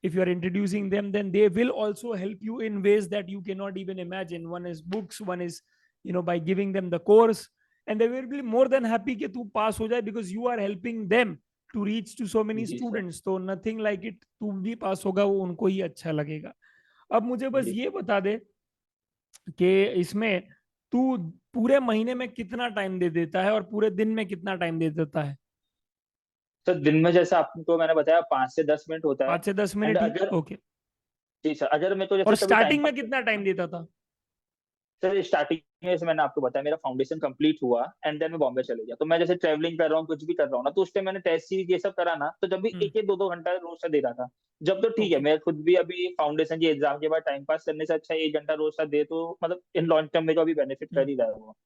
if you are introducing them, then they will also help you in ways that you cannot even imagine. One is books, one is by giving them the course, and they will be more than happy कि तू पास हो जाए, because you are helping them to reach to so many जी सर। students. तो nothing like it, तू भी पास होगा, वो उनको ही अच्छा लगेगा। अब मुझे बस जी ये बता दे कि इसमें तू पूरे महीने में कितना टाइम दे देता है, और पूरे दिन में कितना टाइम दे देता है? सर, दिन में जैसे आपको मैंने बताया 5 से 10 मिनट होता है। 5 से 10 एंड मिनट ही? अगर, ओके। जी सर, अगर मैं तो और जैसे कभी टाइम स्टार्टिंग पास में कितना करना टाइम है। देता था? सर स्टार्टिंग में जैसे मैंने आपको बताया, मेरा फाउंडेशन कंप्लीट हुआ एंड देन मैं बॉम्बे चले गया, तो मैं जैसे ट्रैवलिंग कर रहा हूँ, कुछ भी कर रहा हूँ ना, तो उस टाइम मैंने टेस्ट सीरीज ये सब करा ना, तो जब भी हम्म। एक एक 2 2 घंटा रोज से दे रहा था। जब तो ठीक है, ओके। मैं खुद भी अभी फाउंडेशन की एग्जाम के बाद टाइम पास करने से अच्छा 1 घंटा रोज का दे, तो मतलब इन लॉन्ग टर्म में जो अभी बेनिफिट कर ही रहा है वो।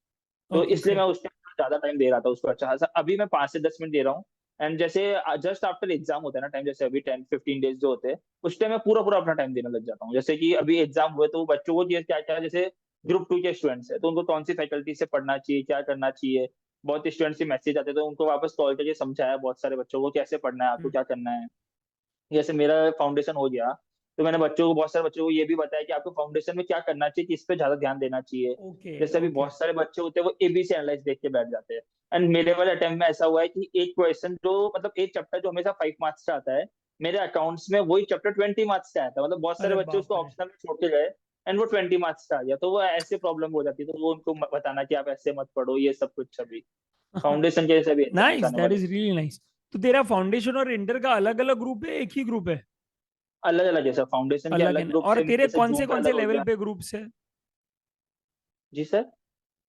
तो ओके, इसलिए फेयर। मैं उस टाइम ज्यादा टाइम दे रहा था उसको अच्छा खासा। अभी मैं 5 से 10 मिनट दे रहा हूँ। एंड जैसे जस्ट आफ्टर एग्जाम होता है ना टाइम, जैसे अभी 10 15 डेज जो होते हैं, उस टाइम मैं पूरा पूरा अपना टाइम देने लग जाता हूँ। जैसे कि अभी एग्जाम हुए, तो बच्चों को क्या क्या, जैसे ग्रुप 2 के स्टूडेंट्स है, तो उनको कौन सी फैकल्टी से पढ़ना चाहिए, क्या करना चाहिए, बहुत स्टूडेंट्स के मैसेज आते हैं, तो उनको वापस कॉल करके समझाया बहुत सारे बच्चों को कैसे पढ़ना है, आपको क्या करना है। जैसे मेरा फाउंडेशन हो गया, तो मैंने बच्चों को, बहुत सारे बच्चों को ये भी बताया कि आपको फाउंडेशन में क्या करना चाहिए, किस पे ज्यादा ध्यान देना चाहिए। ओके जैसे अभी ओके। बहुत सारे बच्चे होते हैं वो एबीसी एनालाइज देख के बैठ जाते हैं। एंड मेरे वाले अटेम्प्ट में ऐसा हुआ है कि एक क्वेश्चन जो मतलब एक चैप्टर जो हमेशा 5 मार्क्स का आता है, मेरे अकाउंट्स में वही चैप्टर 20 मार्क्स का आया था। मतलब बहुत सारे अरे बच्चे उसको बाप रे। ऑप्शनल में छोड़ के गए एंड वो 20 मार्क्स का आ गया। तो वो ऐसे प्रॉब्लम हो जाती है, तो वो उनको बताना कि आप ऐसे मत पढ़ो ये सब कुछ। अभी फाउंडेशन के जैसे भी अटेम्प्ट नाइस, आने दैट वाले। Is really nice. तो तेरा फाउंडेशन और इंटर का अलग अलग ग्रुप है, एक ही ग्रुप है? अलग अलग है सर, फाउंडेशन के अलग है अलग ना? ग्रुप और से, तेरे जैसे जून का कौन से अलग हो लेवल गया। पे ग्रुप्स है? जी सर।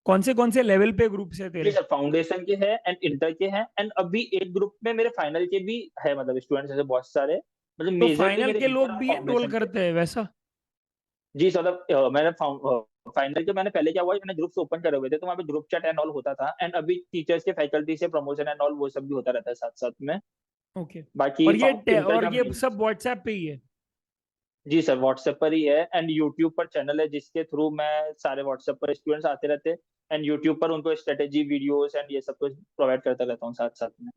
कौन से लेवल पे ग्रुप्स है जी तेरे? सर, फाउंडेशन के हैं एंड इंटर के हैं एंड अभी एक ग्रुप में मेरे फाइनल के भी है, मतलब स्टूडेंट्स ऐसे बहुत सारे। मतलब तो मेजरली फाइनल मेरे के इंटर लोग और भी एनरोल फाउंडेशन के। करते हैं वैसा? जी सर, मतलब मैंने फाइनल के मैंने पहले क्या हुआ, मैंने ग्रुप्स ओपन करे हुए थे, तो वहाँ पे ग्रुप चैट एंड ऑल होता था। एंड अभी टीचर्स के फैकल्टी से प्रमोशन एंड ऑल वो सब भी होता रहता है साथ साथ में। ओके। बाकी और इंटर का ये मेन। सब व्हाट्सएप पे ही है? जी सर, व्हाट्सएप पर ही है एंड यूट्यूब पर चैनल है जिसके थ्रू मैं सारे व्हाट्सएप पर स्टूडेंट्स आते रहते हैं एंड यूट्यूब पर उनको स्ट्रेटेजी वीडियोस एंड ये सब कुछ प्रोवाइड करता रहता हूँ साथ साथ में।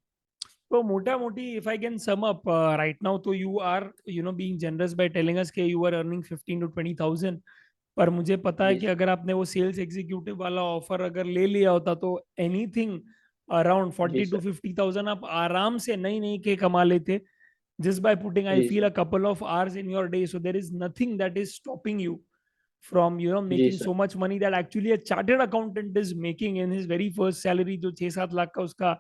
तो मोटा मोटी if I can sum up right now, तो you are being generous by telling us कि यू आर अर्निंग 15 to 20,000। पर मुझे पता है जी कि सर। अगर आपने वो सेल्स एग्जीक्यूटिव वाला ऑफर अगर ले लिया होता तो एनीथिंग अराउंड जी 40 to 50,000 आप आराम से नहीं नहीं के कमा लेते, just by putting, I जी feel, sir. a couple of hours in your day. So there is nothing that is stopping you from जी making sir. so much money that actually a chartered accountant is making in his very first salary, जो 6-7 लाख का उसका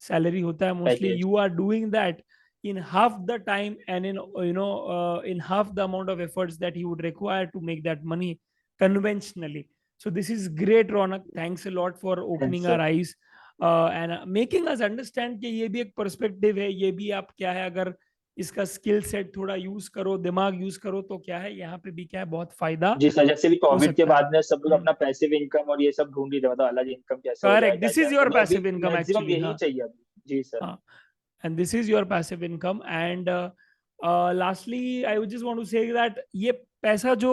सैलरी होता है mostly. Package. You are doing that in half the time and in half the amount of efforts that he would require to make that money conventionally. So this is great, Ronak. Thanks a lot for thanks opening our sir. eyes and making us understand कि ये भी एक पर्सपेक्टिव है, ये भी आप क्या है, अगर इसका स्किल सेट थोड़ा यूज करो, दिमाग यूज करो तो क्या है, यहाँ पे भी क्या है, बहुत फायदा जी सर, जैसे भी हो कोविड के सकता है। बाद में सब लोग अपना पैसिव इनकम और ये सब ढूंढ ही रहे, मतलब अलग इनकम कैसे हो जाए, करेक्ट, क्या दिस क्या, इज योर तो अभी पैसिव इनकम मैक्सिमम एक्चुअली। यही हाँ चाहिए अभी। जी सर। हाँ। And this is your passive income and lastly I just want to say that ये पैसा जो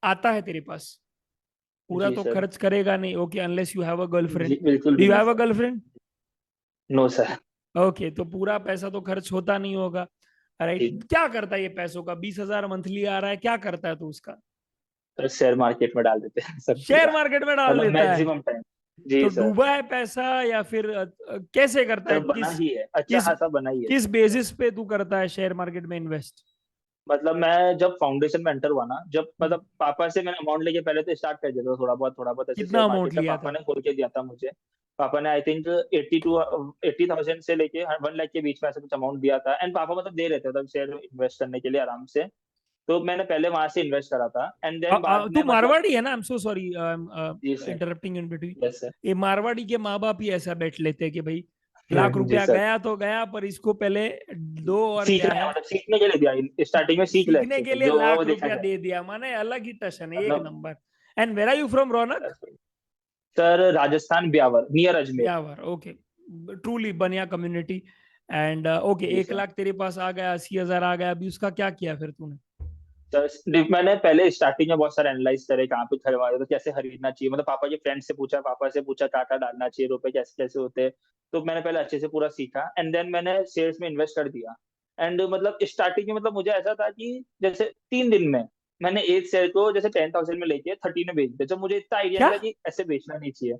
आता है तेरे पास पूरा जी तो सर। खर्च करेगा नहीं, okay, unless you have a girlfriend. जी बिल्कुल डू भी यू नहीं have a sir. Girlfriend? No sir. Okay, तो पूरा पैसा तो खर्च होता नहीं होगा, राइट? जी क्या करता है ये पैसों का? 20,000 मंथली आ रहा है, क्या करता है तो उसका? सर, शेयर मार्केट में डाल देते हैं सब शेयर पूरा। मार्केट में डाल मतलब देता है? Maximum time. तो जी सर। डूबा है पैसा या फिर कैसे करता सर है, बना किस ही है, अच्छा किस खासा बना ही है किस सर पूरा। बेसिस पे तू करता है शेयर मार्केट में इन्वेस्ट? मतलब मैं जब फाउंडेशन में एंटर हुआ ना, जब मतलब पापा से मैंने अमाउंट लेके पहले तो स्टार्ट कर दिया था, थोड़ा बहुत ऐसे कितना शेयर अमाउंट मार्केट का लिया पापा था? ने खोल के दिया था मुझे। पापा ने आई थिंक 80,000 से लेके 1 लाख के बीच में ऐसा कुछ अमाउंट दिया था एंड पापा मतलब दे रहे थे मतलब शेयर इन्वेस्ट करने के लिए आराम से। तो मैंने पहले वहां से इन्वेस्ट करा था एंड देन बाद तू में मतलब। मारवाड़ी है ना? आई एम सो सॉरी जी sir. Interrupting in between. Yes sir. ये मारवाड़ी के माँ बाप ही ऐसा बैठ लेते हैं कि भाई लाख जी रुपया सर। गया तो गया, पर इसको पहले दो और क्या सीखना है, है, मतलब सीखने के लिए दिया, स्टार्टिंग में सीख ले सीखने अच्छे के से, लिए जो होगा वो लाख देखा रुपया जाएगा। दे दिया, माने अलग ही टशन है, एक मतलब number. And where are you from, Raunak? Sir Rajasthan Beawar near Ajmer. Beawar, okay. Truly bania community. And okay, जी एक सर। लाख तेरे पास आ गया, 80,000 आ गया, अभी उसका क्या किया फिर तूने? मैंने पहले स्टार्टिंग में बहुत सारा एनालाइज करे कहाँ पे खरीदवा, तो कैसे खरीदना चाहिए, मतलब पापा के फ्रेंड से पूछा, पापा से पूछा कहाँ कहाँ डालना चाहिए, रुपए कैसे कैसे होते हैं। तो मैंने पहले अच्छे से पूरा सीखा एंड देन मैंने शेयर्स में इन्वेस्ट कर दिया। एंड मतलब स्टार्टिंग में मतलब मुझे ऐसा था कि जैसे 3 दिन में मैंने एक शेयर को जैसे 10,000 में लेके 30 में बेच दिया, जब मुझे इतना आइडिया क्या? नहीं था कि ऐसे बेचना नहीं चाहिए।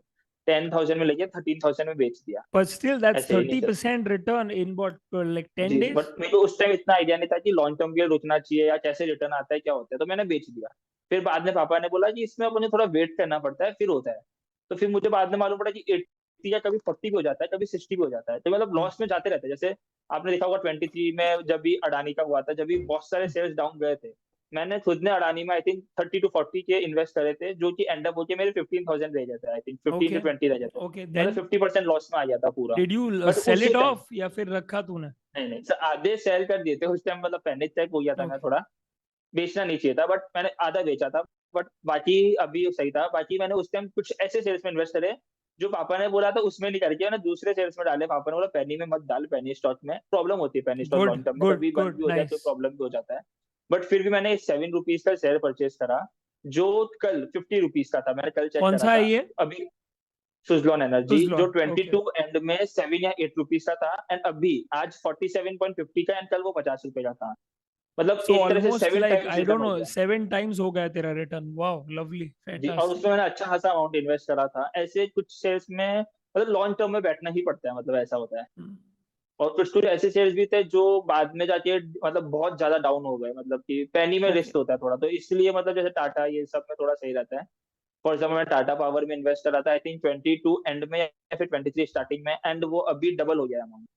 10,000 में लेके 13,000 में बेच दिया। बट स्टिल दैट्स ऐसे ही नहीं। 30% return in what, like ten जी डेज बट मेरे को उस टाइम इतना आइडिया नहीं था कि लॉन्ग टर्म के लिए रुकना चाहिए या कैसे रिटर्न आता है क्या होता है, तो मैंने बेच दिया। फिर बाद में पापा ने बोला कि इसमें अपने थोड़ा वेट करना पड़ता है फिर होता है। तो फिर मुझे बाद में मालूम पड़ा कि 80 या कभी 40 भी हो जाता है, कभी 60 भी हो जाता है, तो मतलब लॉस में जाते रहते हैं। जैसे आपने देखा होगा 23 में जब भी अडानी का हुआ था, जब भी बहुत सारे शेयर्स डाउन गए थे, मैंने खुद ने अडानी में आई थिंक 30 to 40 के इन्वेस्ट करे थे, जो कि एंड अप होके मेरे 15,000 रह जाते, आई थिंक 15 ओके to 20 रह जाते। ओके, मतलब देन 50% लॉस में आ गया था पूरा। डिड यू बट सेल उसी इट टाइम, ऑफ या फिर रखा तूने? नहीं नहीं सर, आधे सेल कर दिए थे उस टाइम, मतलब पैनिक टाइप हो गया था मैं ओके। थोड़ा। बेचना नहीं चाहिए था बट मैंने आधा बेचा था। बट बाकी अभी सही था। बाकी मैंने उस टाइम कुछ ऐसे शेयर्स में इन्वेस्ट करे जो पापा ने बोला था उसमें नहीं करके मैंने दूसरे शेयर्स में डाले। पापा ने बोला पैनी में मत डाल, पैनी स्टॉक में प्रॉब्लम होती है, पैनी स्टॉक गुड लॉन्ग टर्म में गुड कभी बंद गुड, भी हो जाए तो नाइस। प्रॉब्लम भी हो जाता है। बट फिर भी मैंने 7 रुपीज का शेयर परचेज करा, जो कल 50 रुपीज का था, मैंने कल चेक कौन करा सा है था। ये? अभी सुजलॉन एनर्जी, जो सुजलॉन, ओके। 22 एंड में 7 या 8 रुपीज का था एंड अभी आज 47.50 का एंड कल वो 50 रुपए का था। मतलब सो एक तरह से almost 7 like times I return don't हो नो गया। 7 टाइम्स हो गया तेरा रिटर्न, वाओ लवली जी, और फैंटास्टिक। उसमें मैंने अच्छा खासा अमाउंट इन्वेस्ट करा था। ऐसे कुछ शेयर्स में मतलब लॉन्ग टर्म में बैठना ही पड़ता है, मतलब ऐसा होता है। और कुछ कुछ ऐसे शेयर्स भी थे जो बाद में जाके मतलब बहुत ज्यादा डाउन हो गए, मतलब कि पैनी में ओके। रिस्क होता है थोड़ा, तो इसलिए मतलब जैसे टाटा ये सब में थोड़ा सही रहता है। फॉर एग्जाम्पल मैं टाटा पावर में इन्वेस्ट करा था, आई थिंक 22 एंड में या फिर 23 स्टार्टिंग में, एंड वो अभी डबल हो गया अमाउंट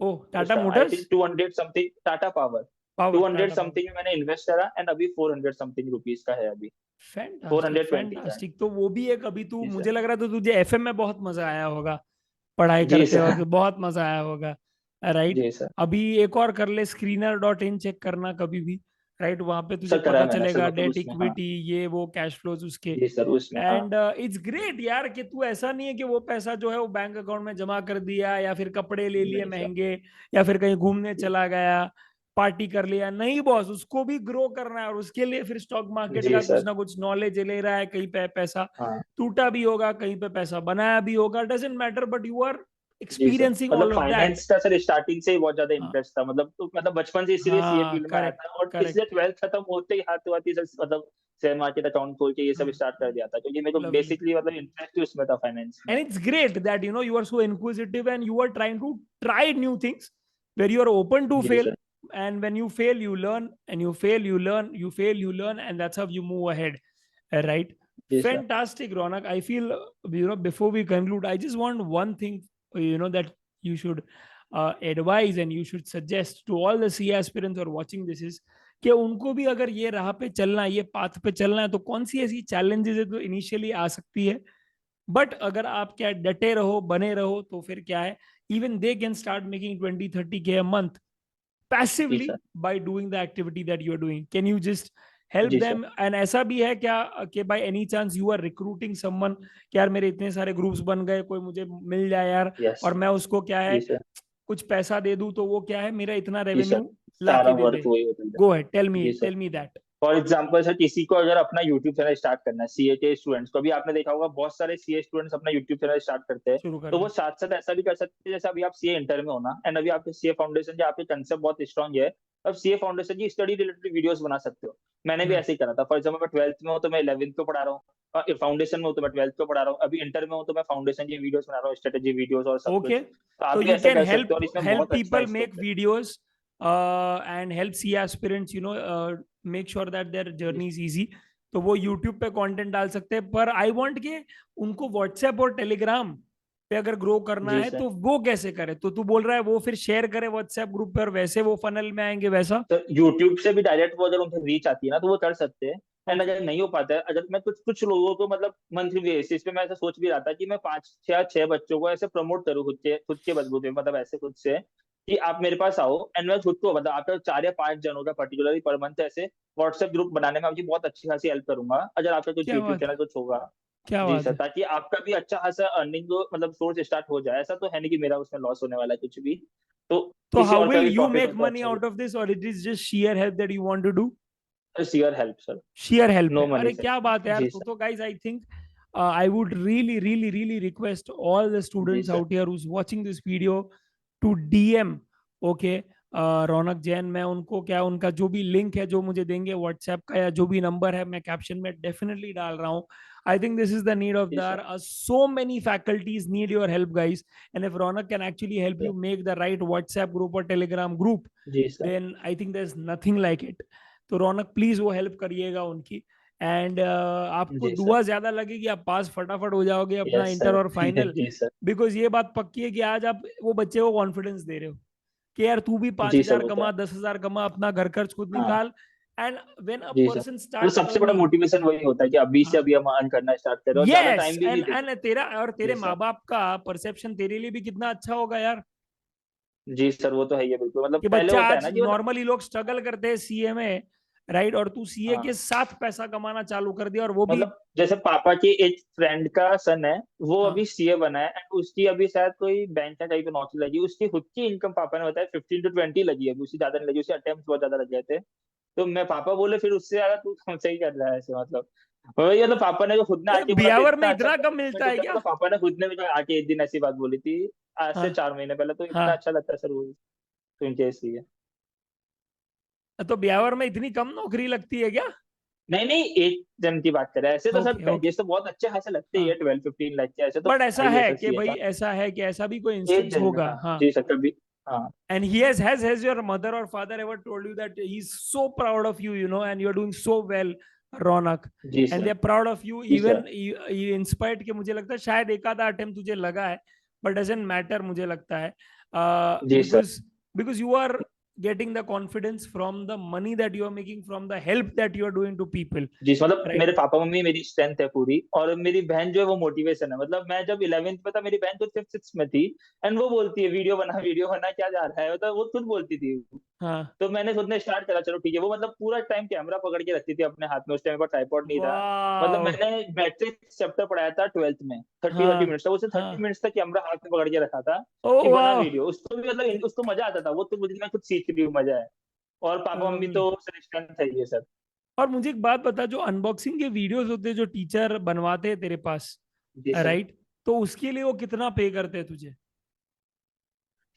ओ टाटा उसका। I Motors. Think 200 something Tata power, power, 200 Tata power. Something में मैंने इन्वेस्ट करा, एंड अभी 400 समथिंग रुपीज का है अभी। फैंटास्टिक 420 का है। फैंटास्टिक। तो वो भी एक, अभी तू, जी सर। मुझे लग रहा था तुझे एफएम में बहुत मजा आया होगा, पढ़ाई जी करते सर। वक्त बहुत मजा आया होगा, राइट। जी सर। अभी एक और कर ले, screener.in चेक करना कभी भी, राइट। वहां पे तुझे सर करा पता है मैंने सर, चलेगा मतलब डेट उसमें हाँ। इक्विटी, ये वो कैश फ्लोज उसके। जी सर उसमें हाँ। एंड इट्स ग्रेट यार कि तू, ऐसा नहीं है कि वो पैसा जो है वो बैंक अकाउंट में जमा कर दिया या फिर कपड़े ले लिए नहीं सर। महंगे या फिर कहीं घूमने जी चला गया, पार्टी कर लिया। नहीं बॉस, उसको भी ग्रो करना है और उसके लिए फिर स्टॉक मार्केट जी का कुछ सर। ना कुछ नॉलेज ले रहा है। कहीं पे पैसा हाँ। टूटा भी होगा, कहीं पे पैसा बनाया भी होगा, doesn't matter, but you R G sir, experiencing मतलब ऑल ऑफ दैट। फाइनेंस का सर स्टार्टिंग से ही बहुत ज्यादा हाँ इंटरेस्ट था, मतलब तो मतलब बचपन से इसीलिए सीए हाँ, फील्ड में आया करेक्ट था, और इसलिए करेक्ट। 12th खत्म होते ही हाथ हाथ ही सर मतलब शेयर मार्केट अकाउंट खोल के ये सब स्टार्ट कर दिया था, क्योंकि मेरे को लवली। बेसिकली मतलब इंटरेस्ट ही उसमें था, फाइनेंस में। And it's great that you are so inquisitive and you are trying to try new things where you are open to जी fail. Sir. And when you fail, you learn, and you fail, you learn, you fail, you learn, and that's how you move ahead. Right? जी sir. Fantastic, Ronak. I feel, before we conclude, I just want one thing, that you should advise and you should suggest to all the CA aspirants who are watching this is कि उनको भी अगर ये राह पे चलना है, ये पाथ पे चलना है, तो कौन सी ऐसी चैलेंजेस है जो इनिशियली आ सकती है, बट अगर आप क्या डटे रहो, बने रहो, तो फिर क्या है, even they can start making 20-30 के अ मंथ जी passively sir. By doing the activity that you are doing. Can you just help जी सर। देम? एंड ऐसा भी है क्या कि by any chance you are recruiting someone कि यार मेरे इतने सारे ग्रुप्स बन गए, कोई मुझे मिल जाए यार, यस। और मैं उसको क्या है जी सर। कुछ पैसा दे दूं, तो वो क्या है मेरा इतना जी सर, रेवेन्यू ला सारा के दे वर्क दे। वही होता है। गो है, जी sir. Tell me that. For example sir, किसी को अगर अपना यूट्यूब चैनल स्टार्ट करना है, सीए के स्टूडेंट्स को, अभी आपने देखा होगा बहुत सारे सीए स्टूडेंट्स अपना यूट्यूब चैनल स्टार्ट करते हैं। शुरू तो करते वो हैं। साथ साथ ऐसा भी कर सकते हैं, जैसे अभी आप सीए इंटर में हो ना, एंड अभी आपके सीए फाउंडेशन के आपके कंसेप्ट बहुत स्ट्रॉन्ग है, अब सीए फाउंडेशन की स्टडी रिलेटेड वीडियोस बना सकते हो। मैंने भी हम्म। ऐसे ही करा था। फॉर एग्जाम्पल मैं 12th में हूँ तो मैं 11th को पढ़ा रहा हूँ, फाउंडेशन में हूँ तो मैं 12th को पढ़ा रहा हूँ, अभी इंटर में हूँ तो मैं फाउंडेशन की वीडियोस बना रहा हूँ, स्ट्रेटेजी वीडियोस और सब Okay, कुछ। तो आप so भी you ऐसा can कर सकते help हो, और इसमें help बहुत अच्छा people make स्कोप है। videos and help C aspirants, make sure that their जी journey is easy. तो वो YouTube पे कंटेंट डाल सकते हैं, पर आई वांट के उनको WhatsApp और Telegram पे अगर ग्रो करना जी है सर। तो वो कैसे करे? तो तू बोल रहा है वो फिर शेयर करे WhatsApp ग्रुप पे और वैसे वो फनल में आएंगे वैसा? तो यूट्यूब से भी डायरेक्ट वो अगर उनसे रीच आती है ना, तो वो कर सकते हैं। And okay. अगर नहीं हो पाता है, अगर मैं कुछ कुछ लोगों को मतलब मंथली बेसिस पे मैं ऐसा सोच भी रहा था कि मैं 5 या 6 बच्चों को ऐसे प्रमोट करूँ खुद के बलबूते पे, मतलब ऐसे खुद से कि आप मेरे पास आओ, एंड मैं खुद को मतलब आपका 4 या 5 जनों का पर्टिकुलरली पर मंथ ऐसे व्हाट्सएप ग्रुप बनाने में आपकी बहुत अच्छी खासी हेल्प करूंगा, अगर आपका कुछ क्या यूट्यूब बात चैनल है, कुछ होगा। क्या जी बात सर, है। ताकि आपका भी अच्छा खासा अर्निंग मतलब सोर्स स्टार्ट हो जाए। ऐसा तो है नहीं कि मेरा उसमें लॉस होने वाला है कुछ भी, तो तो किसी हाउ और का विल भी यू प्रॉफिट हो मेक तो मनी अच्छा ही। आउट ऑफ दिस, और it is just share help that you want to do? Your help sir. Share help no है, मनी अरे सर। क्या बात है यार। जी तो sir. Guys I think I would really request all the जी students sir. out here who's watching this video to DM, ओके, रौनक जैन। मैं उनको क्या, उनका जो भी लिंक है जो मुझे देंगे व्हाट्सएप का, या जो भी नंबर है मैं कैप्शन में डेफिनेटली डाल रहा हूँ। I think this is the need of जी the sir. so many faculties need your help guys, and if Ronak can actually help you make the right WhatsApp group or Telegram group, जी sir. then I think there's nothing like it. तो रौनक प्लीज वो हेल्प करिएगा उनकी। एंड आपको जी सर। दुआ ज्यादा लगेगी, आप पास फटाफट हो जाओगे अपना यस इंटर सर। और फाइनल। जी सर। बिकॉज ये बात पक्की है कि आज आप वो बच्चे को कॉन्फिडेंस दे रहे हो कि यार तू भी पांच जी सर, हजार वो तो कमा, है। 10,000 कमा, अपना घर खर्च खुद हाँ। निकाल। एंड व्हेन अ जी सर, पर्सन मतलब स्टार्ट सबसे बड़ा अर्निंग, मोटिवेशन वही होता है कि अभी से हाँ, अभी हम अर्न करना स्टार्ट करें और ज्यादा यस, टाइम भी नहीं देते। एंड तेरा और तेरे जी माँ सर। बाप का परसेप्शन तेरे लिए भी कितना अच्छा होगा यार, जी सर, वो तो है ही है बिल्कुल, मतलब कि पहले बच्चा होता है आज ना कि मतलब। नॉर्मली लोग स्ट्रगल करते हैं सीए में, राइट, और तू सीए के हाँ, साथ पैसा कमाना चालू कर दिया, और वो भी। मतलब जैसे पापा की एक फ्रेंड का सन है, वो हाँ अभी सीए बना है, एंड उसकी अभी शायद कोई बैंक का कहीं पे नौकरी लगी, उसकी खुद की इनकम पापा ने बताया 15 to 20 लगी है अभी, उससे ज्यादा नहीं लगी, उसके अटेम्प्ट बहुत ज्यादा लग गए थे। तो मैं पापा बोले फिर उससे ज्यादा तू हमसे ही कर रहा है ऐसे, मतलब वही, मतलब पापा ने जो खुद ने ये आके बोला था ब्यावर में इतना अच्छा इतना कम मैं मिलता है कहता क्या? मतलब पापा ने खुद ने मुझे आके एक दिन ऐसी बात बोली थी, आज हाँ से 4 महीने पहले, तो हाँ। इतना अच्छा लगता है सर वो, तो इनके इसलिए। तो ब्यावर में इतनी कम नौकरी लगती है क्या? नहीं नहीं, एक जन की बात करें, ऐसे तो सर ओके ओके। पैकेज तो बहुत अच्छे खासे लगते ही हाँ, है, 12-15 लाख के, ऐसे तो बट ऐसा हाई है कि एसएससी है भाई, का। ऐसा है कि ऐसा भी कोई एक इंस्टेंस जन में, होगा, हाँ हाँ। जी सर, कभी। हाँ And he has your mother or father ever told you that he's so proud of you, and you're doing so well, Ronak, जी and sir, they're proud of you, जी even सर, inspired के मुझे लगता है शायद एक आधा अटेम्प्ट तुझे लगा है, but doesn't matter मुझे लगता है, जी sir. because you are getting the confidence from the money that you are making, from the help that you are doing to people, जी मतलब right? मेरे पापा मम्मी मेरी स्ट्रेंथ है पूरी, और मेरी बहन जो है वो मोटिवेशन है। मतलब मैं जब 11th में था, मेरी बहन तो 5th 6th में थी, एंड वो बोलती है वीडियो बना क्या जा रहा है, मतलब वो खुद बोलती थी। हाँ। तो मैंने सोचना स्टार्ट करा, चलो ठीक है। वो मतलब पूरा टाइम कैमरा पकड़ के रखती थी अपने हाथ में, उस टाइम पर ट्राइपॉड नहीं था। मतलब वाह। मैंने मैट्रिक्स चैप्टर पढ़ाया था 12th में, 30-30 मिनट्स तक, उसे हाँ 30 मिनट्स तक कैमरा हाथ में पकड़ के रखा था ओ कि बना वाह। वीडियो। उसको भी मतलब उसको मजा आता था, वो तो मुझे मैं खुद सीख रही हूँ, मजा है। और पापा मम्मी लवली। तो सर स्ट्रेंथ है ये सब। और मुझे एक बात बता, जो अनबॉक्सिंग के वीडियोस होते हैं जो टीचर बनवाते हैं तेरे पास, जी सर। राइट, तो उसके लिए वो कितना पे करते हैं तुझे?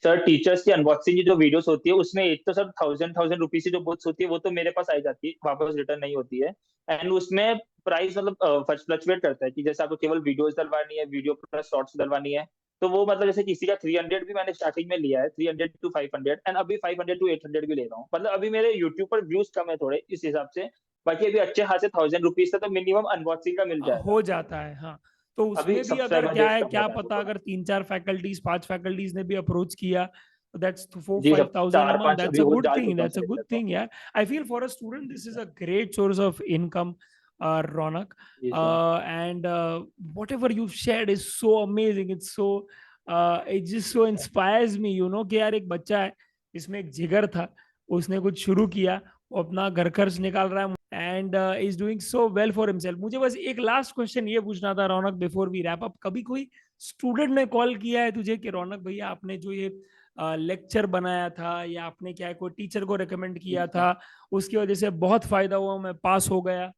सर टीचर्स की अनबॉक्सिंग की जो वीडियोस होती है, उसमें एक तो सर 1000 1000 रुपीज की जो बुक्स होती है वो तो मेरे पास आई जाती है, वापस रिटर्न नहीं होती है। एंड उसमें प्राइस मतलब फ्लक्चुएट करता है कि जैसे आपको केवल वीडियोस डलवानी है, वीडियो प्लस शॉर्ट्स डलवानी है, तो वो मतलब जैसे किसी का 300 भी मैंने स्टार्टिंग में लिया है, 300 to 500, एंड अभी 500 to 800 भी ले रहा हूँ। मतलब अभी मेरे यूट्यूब पर व्यूज कम है थोड़े इस हिसाब से, बाकी अभी अच्छे खासे 1000 रुपीज तक तो मिनिमम अनबॉक्सिंग का मिल जाएगा। हो जाता है, हाँ। तो अभी उसमें भी अगर सब्सक्राइबर क्या बेस है, कम हो क्या रहा है वो पता थोड़ा। अगर 3 4 फैकल्टीज 5 फैकल्टीज ने भी अप्रोच किया, तो दैट्स फोर जी फाइव सब थाउजेंड अ चार मंथ, पांच दैट्स अभी अ हो गुड जा थिंग, चुका हूँ दैट्स अ सर गुड इधर तो। थिंग यार। I feel for a student this is a great source of income, Ronak, जी sir. and whatever you've shared is so amazing. It's so it just so inspires me, कि यार एक बच्चा है, इसमें एक जिगर था, उसने कुछ शुरू किया, वो अपना घर खर्च निकाल रहा है, and is doing so well for himself. मुझे बस एक लास्ट क्वेश्चन ये पूछना था रौनक, बिफोर वी रैप अप, कभी कोई स्टूडेंट ने कॉल किया है तुझे कि रौनक भैया आपने जो ये लेक्चर बनाया था, या आपने क्या है कोई टीचर को रिकमेंड जी किया सर। था, उसकी वजह से बहुत फायदा हुआ, मैं पास हो गया?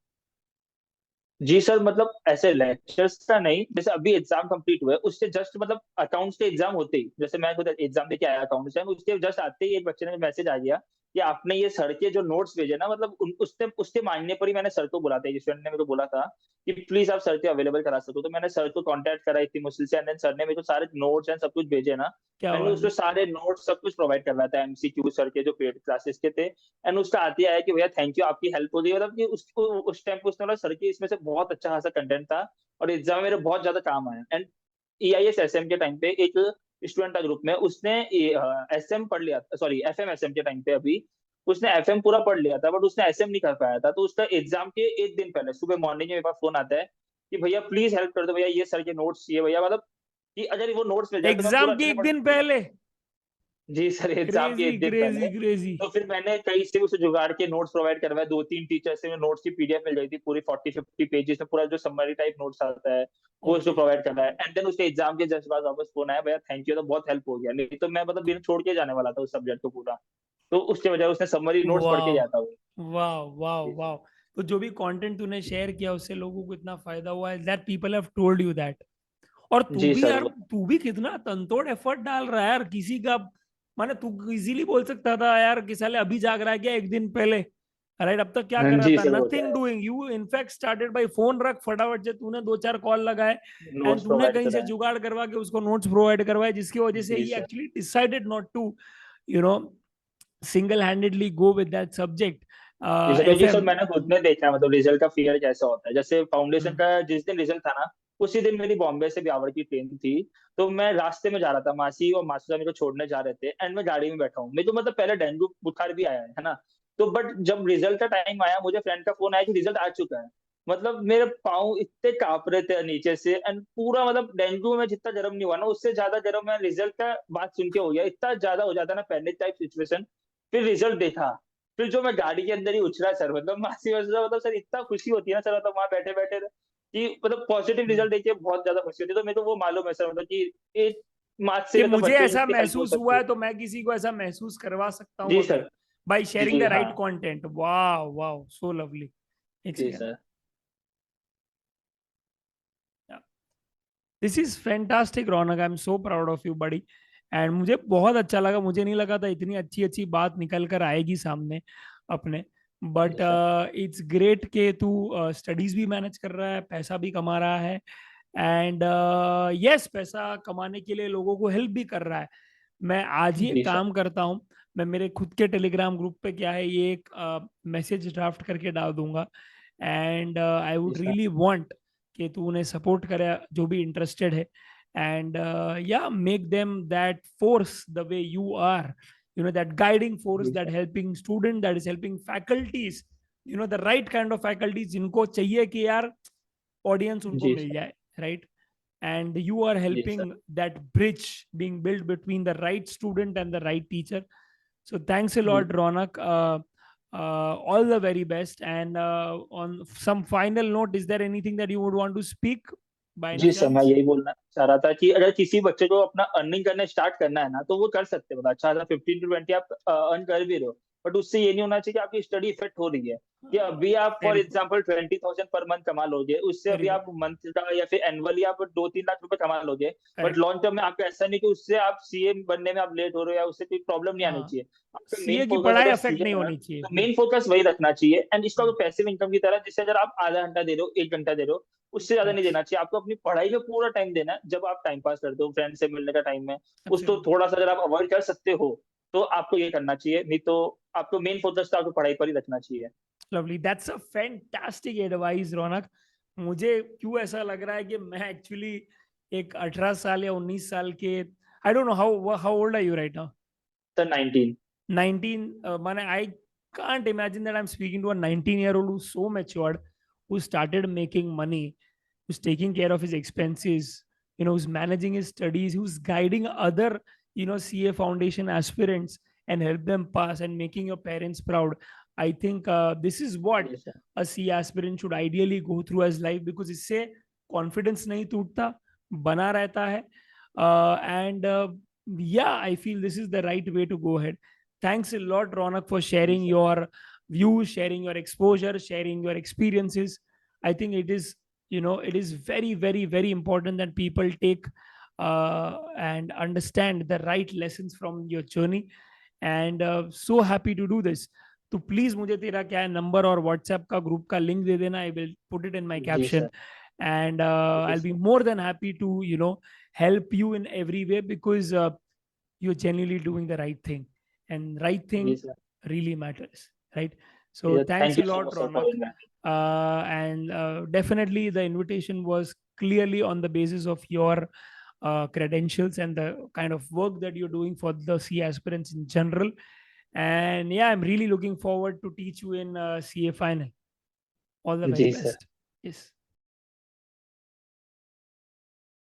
जी सर, मतलब ऐसे लेक्चर्स का नहीं, जैसे अभी एग्जाम कंप्लीट हुए उससे जस्ट मतलब अकाउंट्स के एग्जाम होते ही, जैसे मैं खुद एग्जाम देके आया अकाउंट्स में, उसके जस्ट आते ही एक बच्चे ने मैसेज आ गया कि आपने ये सर के जो नोट्स भेजे ना, मतलब उससे उसके मांगने पर ही मैंने सर को बुला था, स्टूडेंट ने मेरे को बोला था कि प्लीज आप सर के अवेलेबल करा सको, तो मैंने सर को कांटेक्ट करा इतनी मुश्किल से, एंड देन सर ने मेरे को सारे नोट्स एंड सब कुछ भेजे ना। क्या मैंने बात उसको है। सारे नोट्स सब कुछ प्रोवाइड करवाया था, एमसीक्यू सर के जो पेड क्लासेस के थे। एंड उसका आते आया कि भैया थैंक यू, आपकी हेल्प हो गई, मतलब कि उसको उस टाइम पे उसने बोला सर की इसमें से बहुत अच्छा खासा कंटेंट था, और एग्जाम में मेरे बहुत ज्यादा काम आया। एंड EIS SM के टाइम पे एक स्टूडेंट था ग्रुप में, उसने SM पढ़ लिया, सॉरी FM SM के टाइम पे अभी उसने FM पूरा पढ़ लिया था, बट उसने SM नहीं कर पाया था। तो उसका एग्जाम के एक दिन पहले सुबह मॉर्निंग में मेरे पास फोन आता है कि भैया प्लीज हेल्प कर दो भैया, ये सर के नोट्स चाहिए भैया, मतलब कि अगर वो नोट्स मिल जाए तो मैं पूरा एग्जाम अच्छे के से एक पढ़ दिन पाऊंगा। पहले? जी सर, एग्जाम के क्रेजी एक दिन क्रेजी पहले। क्रेजी। तो फिर मैंने कहीं से उसे जुगाड़ के नोट्स प्रोवाइड करवाए, 2-3 टीचर से नोट्स की PDF मिल गई थी पूरी 40-50 पेजेस में, पूरा जो समरी टाइप नोट्स आता है वो उसको ओके। प्रोवाइड करवाया। एंड देन उसके एग्जाम के जस्ट बाद वापस फोन आया, भैया थैंक यू, तो बहुत हेल्प हो गया, नहीं तो मैं मतलब बिना छोड़ के जाने वाला था उस सब्जेक्ट को पूरा। तो उसके वजह उसने समरी नोट्स पढ़ के वाह जाता वो। वाह वाह जी वाह। सर। तो जो भी कंटेंट तूने शेयर किया उससे लोगों को इतना फायदा हुआ है, that people have told you that. और तू जी भी सर यार, वो। तू भी कितना तनतोड़ एफर्ट डाल रहा है यार, किसी का माने तू इजीली बोल सकता था यार कि साले अभी जाग रहा है क्या एक दिन पहले, राइट? अब तक क्या कर रहा जी था? सर वो तो नथिंग है, doing, you in fact started by phone रख फटाफट से, तूने 2 4 कॉल लगाए, एंड नोट्स तूने प्रोवाइड कहीं से कराए। जुगाड़ करवा के उसको नोट्स प्रोवाइड करवाए, जिसकी वजह से जी ही sir. Actually decided not to you know single handedly go with that subject, जी सर, एफ क्योंकि सर एम। मैंने खुद में देखा है, मतलब रिजल्ट का फियर कैसा होता है। जैसे फाउंडेशन हम्म। का जिस दिन रिजल्ट था ना, उसी दिन मेरी बॉम्बे से ब्यावर की ट्रेन थी। तो मैं रास्ते में जा रहा था, मासी और मासू मेरे को छोड़ने जा रहे थे, एंड मैं गाड़ी में बैठा हूँ, मेरे को मतलब पहले डेंगू बुखार भी आया है ना। तो बट जब रिजल्ट का टाइम आया, मुझे फ्रेंड का फोन आया कि रिजल्ट आ चुका है। मतलब मेरे पाँव इतने कांप रहे थे नीचे से, एंड पूरा मतलब डेंगू में जितना गर्म नहीं हुआ ना, उससे ज्यादा गर्म मैं रिजल्ट का बात सुन के हो गया, इतना ज्यादा हो जाता ना पैनिक टाइप सिचुएशन। फिर रिजल्ट देखा, फिर जो मैं गाड़ी के अंदर ही उछला सर, मतलब मासी वजह, मतलब सर इतना खुशी होती है ना सर, मतलब वहां बैठे बैठे कि मतलब पॉजिटिव हम्म। रिजल्ट देखिए बहुत ज्यादा खुशी होती है। तो मेरे को वो मालूम है सर, मतलब कि एक मार्क्स से कि मतलब मुझे बच्चों की ऐसा कितनी हेल्प हो महसूस हुआ सकती है है। तो मैं किसी को ऐसा महसूस करवा सकता हूँ जी अगर, सर। बाय शेयरिंग द जी हाँ। Right content. वाह वाह, सो लवली। एक जी second. Sir. This is fantastic Raunak, I am so proud of you buddy. And मुझे बहुत अच्छा लगा, मुझे नहीं लगा था इतनी अच्छी अच्छी बात निकल कर आएगी सामने। अपने, बट इट्स ग्रेट कि तू स्टडीज भी मैनेज कर रहा है, पैसा भी कमा रहा है, एंड यस पैसा कमाने के लिए लोगों को हेल्प भी कर रहा है। मैं आज ही एक जी सर। काम करता हूँ, मैं मेरे खुद के टेलीग्राम ग्रुप पे क्या है ये एक मैसेज ड्राफ्ट करके डाल दूंगा, एंड आई जी वुड सर। रियली वांट कि तू उन्हें सपोर्ट करे जो भी इंटरेस्टेड है, एंड या make them that force the way you are, that guiding force, जी that sir. helping student, that is helping faculties, the right kind of faculties जिनको चाहिए कि यार ऑडियंस उनको जी मिल सर। जाए, right? And you are जी sir. helping that bridge being built between the right student and the right teacher. So thanks a जी lot, Ronak. All the very best. And on some final note, is there anything that you would want to speak by any जी सर, मैं chance? यही बोलना चाह रहा था कि अगर किसी बच्चे को अपना अर्निंग करना स्टार्ट करना है ना, तो वो कर सकते हैं। मतलब अच्छा था 15 to 20 आप अर्न कर भी रहे हो, बट उससे ये नहीं होना चाहिए कि आपकी स्टडी इफेक्ट हो रही है। कि अभी आप for Very good. Example 20,000 per month कमा लोगे, उससे Very अभी good. आप मंथ का या फिर एनुअली आप 2-3 लाख रुपए कमा लोगे। But Correct. लॉन्ग टर्म में आपका ऐसा नहीं कि उससे आप सीए बनने में आप लेट हो रहे हो या उससे कोई प्रॉब्लम नहीं आनी हाँ, चाहिए। आपका मेन सीए की फोकस पढ़ाई अगर अफेक्ट सीए नहीं है ना, होनी चाहिए। तो मेन फोकस वही रखना चाहिए। एंड इसका हम्म, पैसिव इनकम की तरह, जिससे अगर आप आधा घंटा दे रहे हो, 1 घंटा दे रहे हो, उससे ज्यादा नहीं yes, देना चाहिए। आपको अपनी पढ़ाई में पूरा टाइम देना है। जब आप टाइम पास करते हो, फ्रेंड से मिलने का टाइम है, उस तो absolutely. थोड़ा सा अगर आप अवॉइड कर सकते हो, तो आपको ये करना चाहिए। नहीं तो आपको मेन फोकस तो आपको पढ़ाई पर ही रखना चाहिए। Lovely. That's a fantastic advice, रौनक। मुझे क्यों ऐसा लग रहा है कि मैं एक्चुअली एक 18 साल या 19 साल के, I don't know how old are you right now? Sir 19। 19, माने I can't imagine that I'm speaking to a 19-year-old who's so matured, who started making money, who's taking care of his expenses, who's managing his studies, who's guiding other, CA foundation aspirants and help them pass and making your parents proud. I think this is what जी sir. a CA aspirant should ideally go through as life, because इससे confidence नहीं टूटता, बना रहता है, and yeah, I feel this is the right way to go ahead. Thanks a lot, Ronak, for जी sharing sir. your views, sharing your exposure, sharing your experiences. I think it is very, very, very important that people take and understand the right lessons from your journey. And so happy to do this. तो प्लीज मुझे तेरा क्या है नंबर और व्हाट्सएप का ग्रुप का लिंक दे देना, I will put it in my जी caption, sir. And okay I be sir. More than happy to help you in every way, because you're genuinely doing the right thing, and right जी thing sir. really matters, right? So thanks thank a you so lot, much sir Ronak. For inviting. And definitely the invitation was clearly on the basis of your credentials and the kind of work that you're doing for the CA aspirants in general. And yeah, I'm really looking forward to teach you in CA final. All the very जी सर। best. Yes.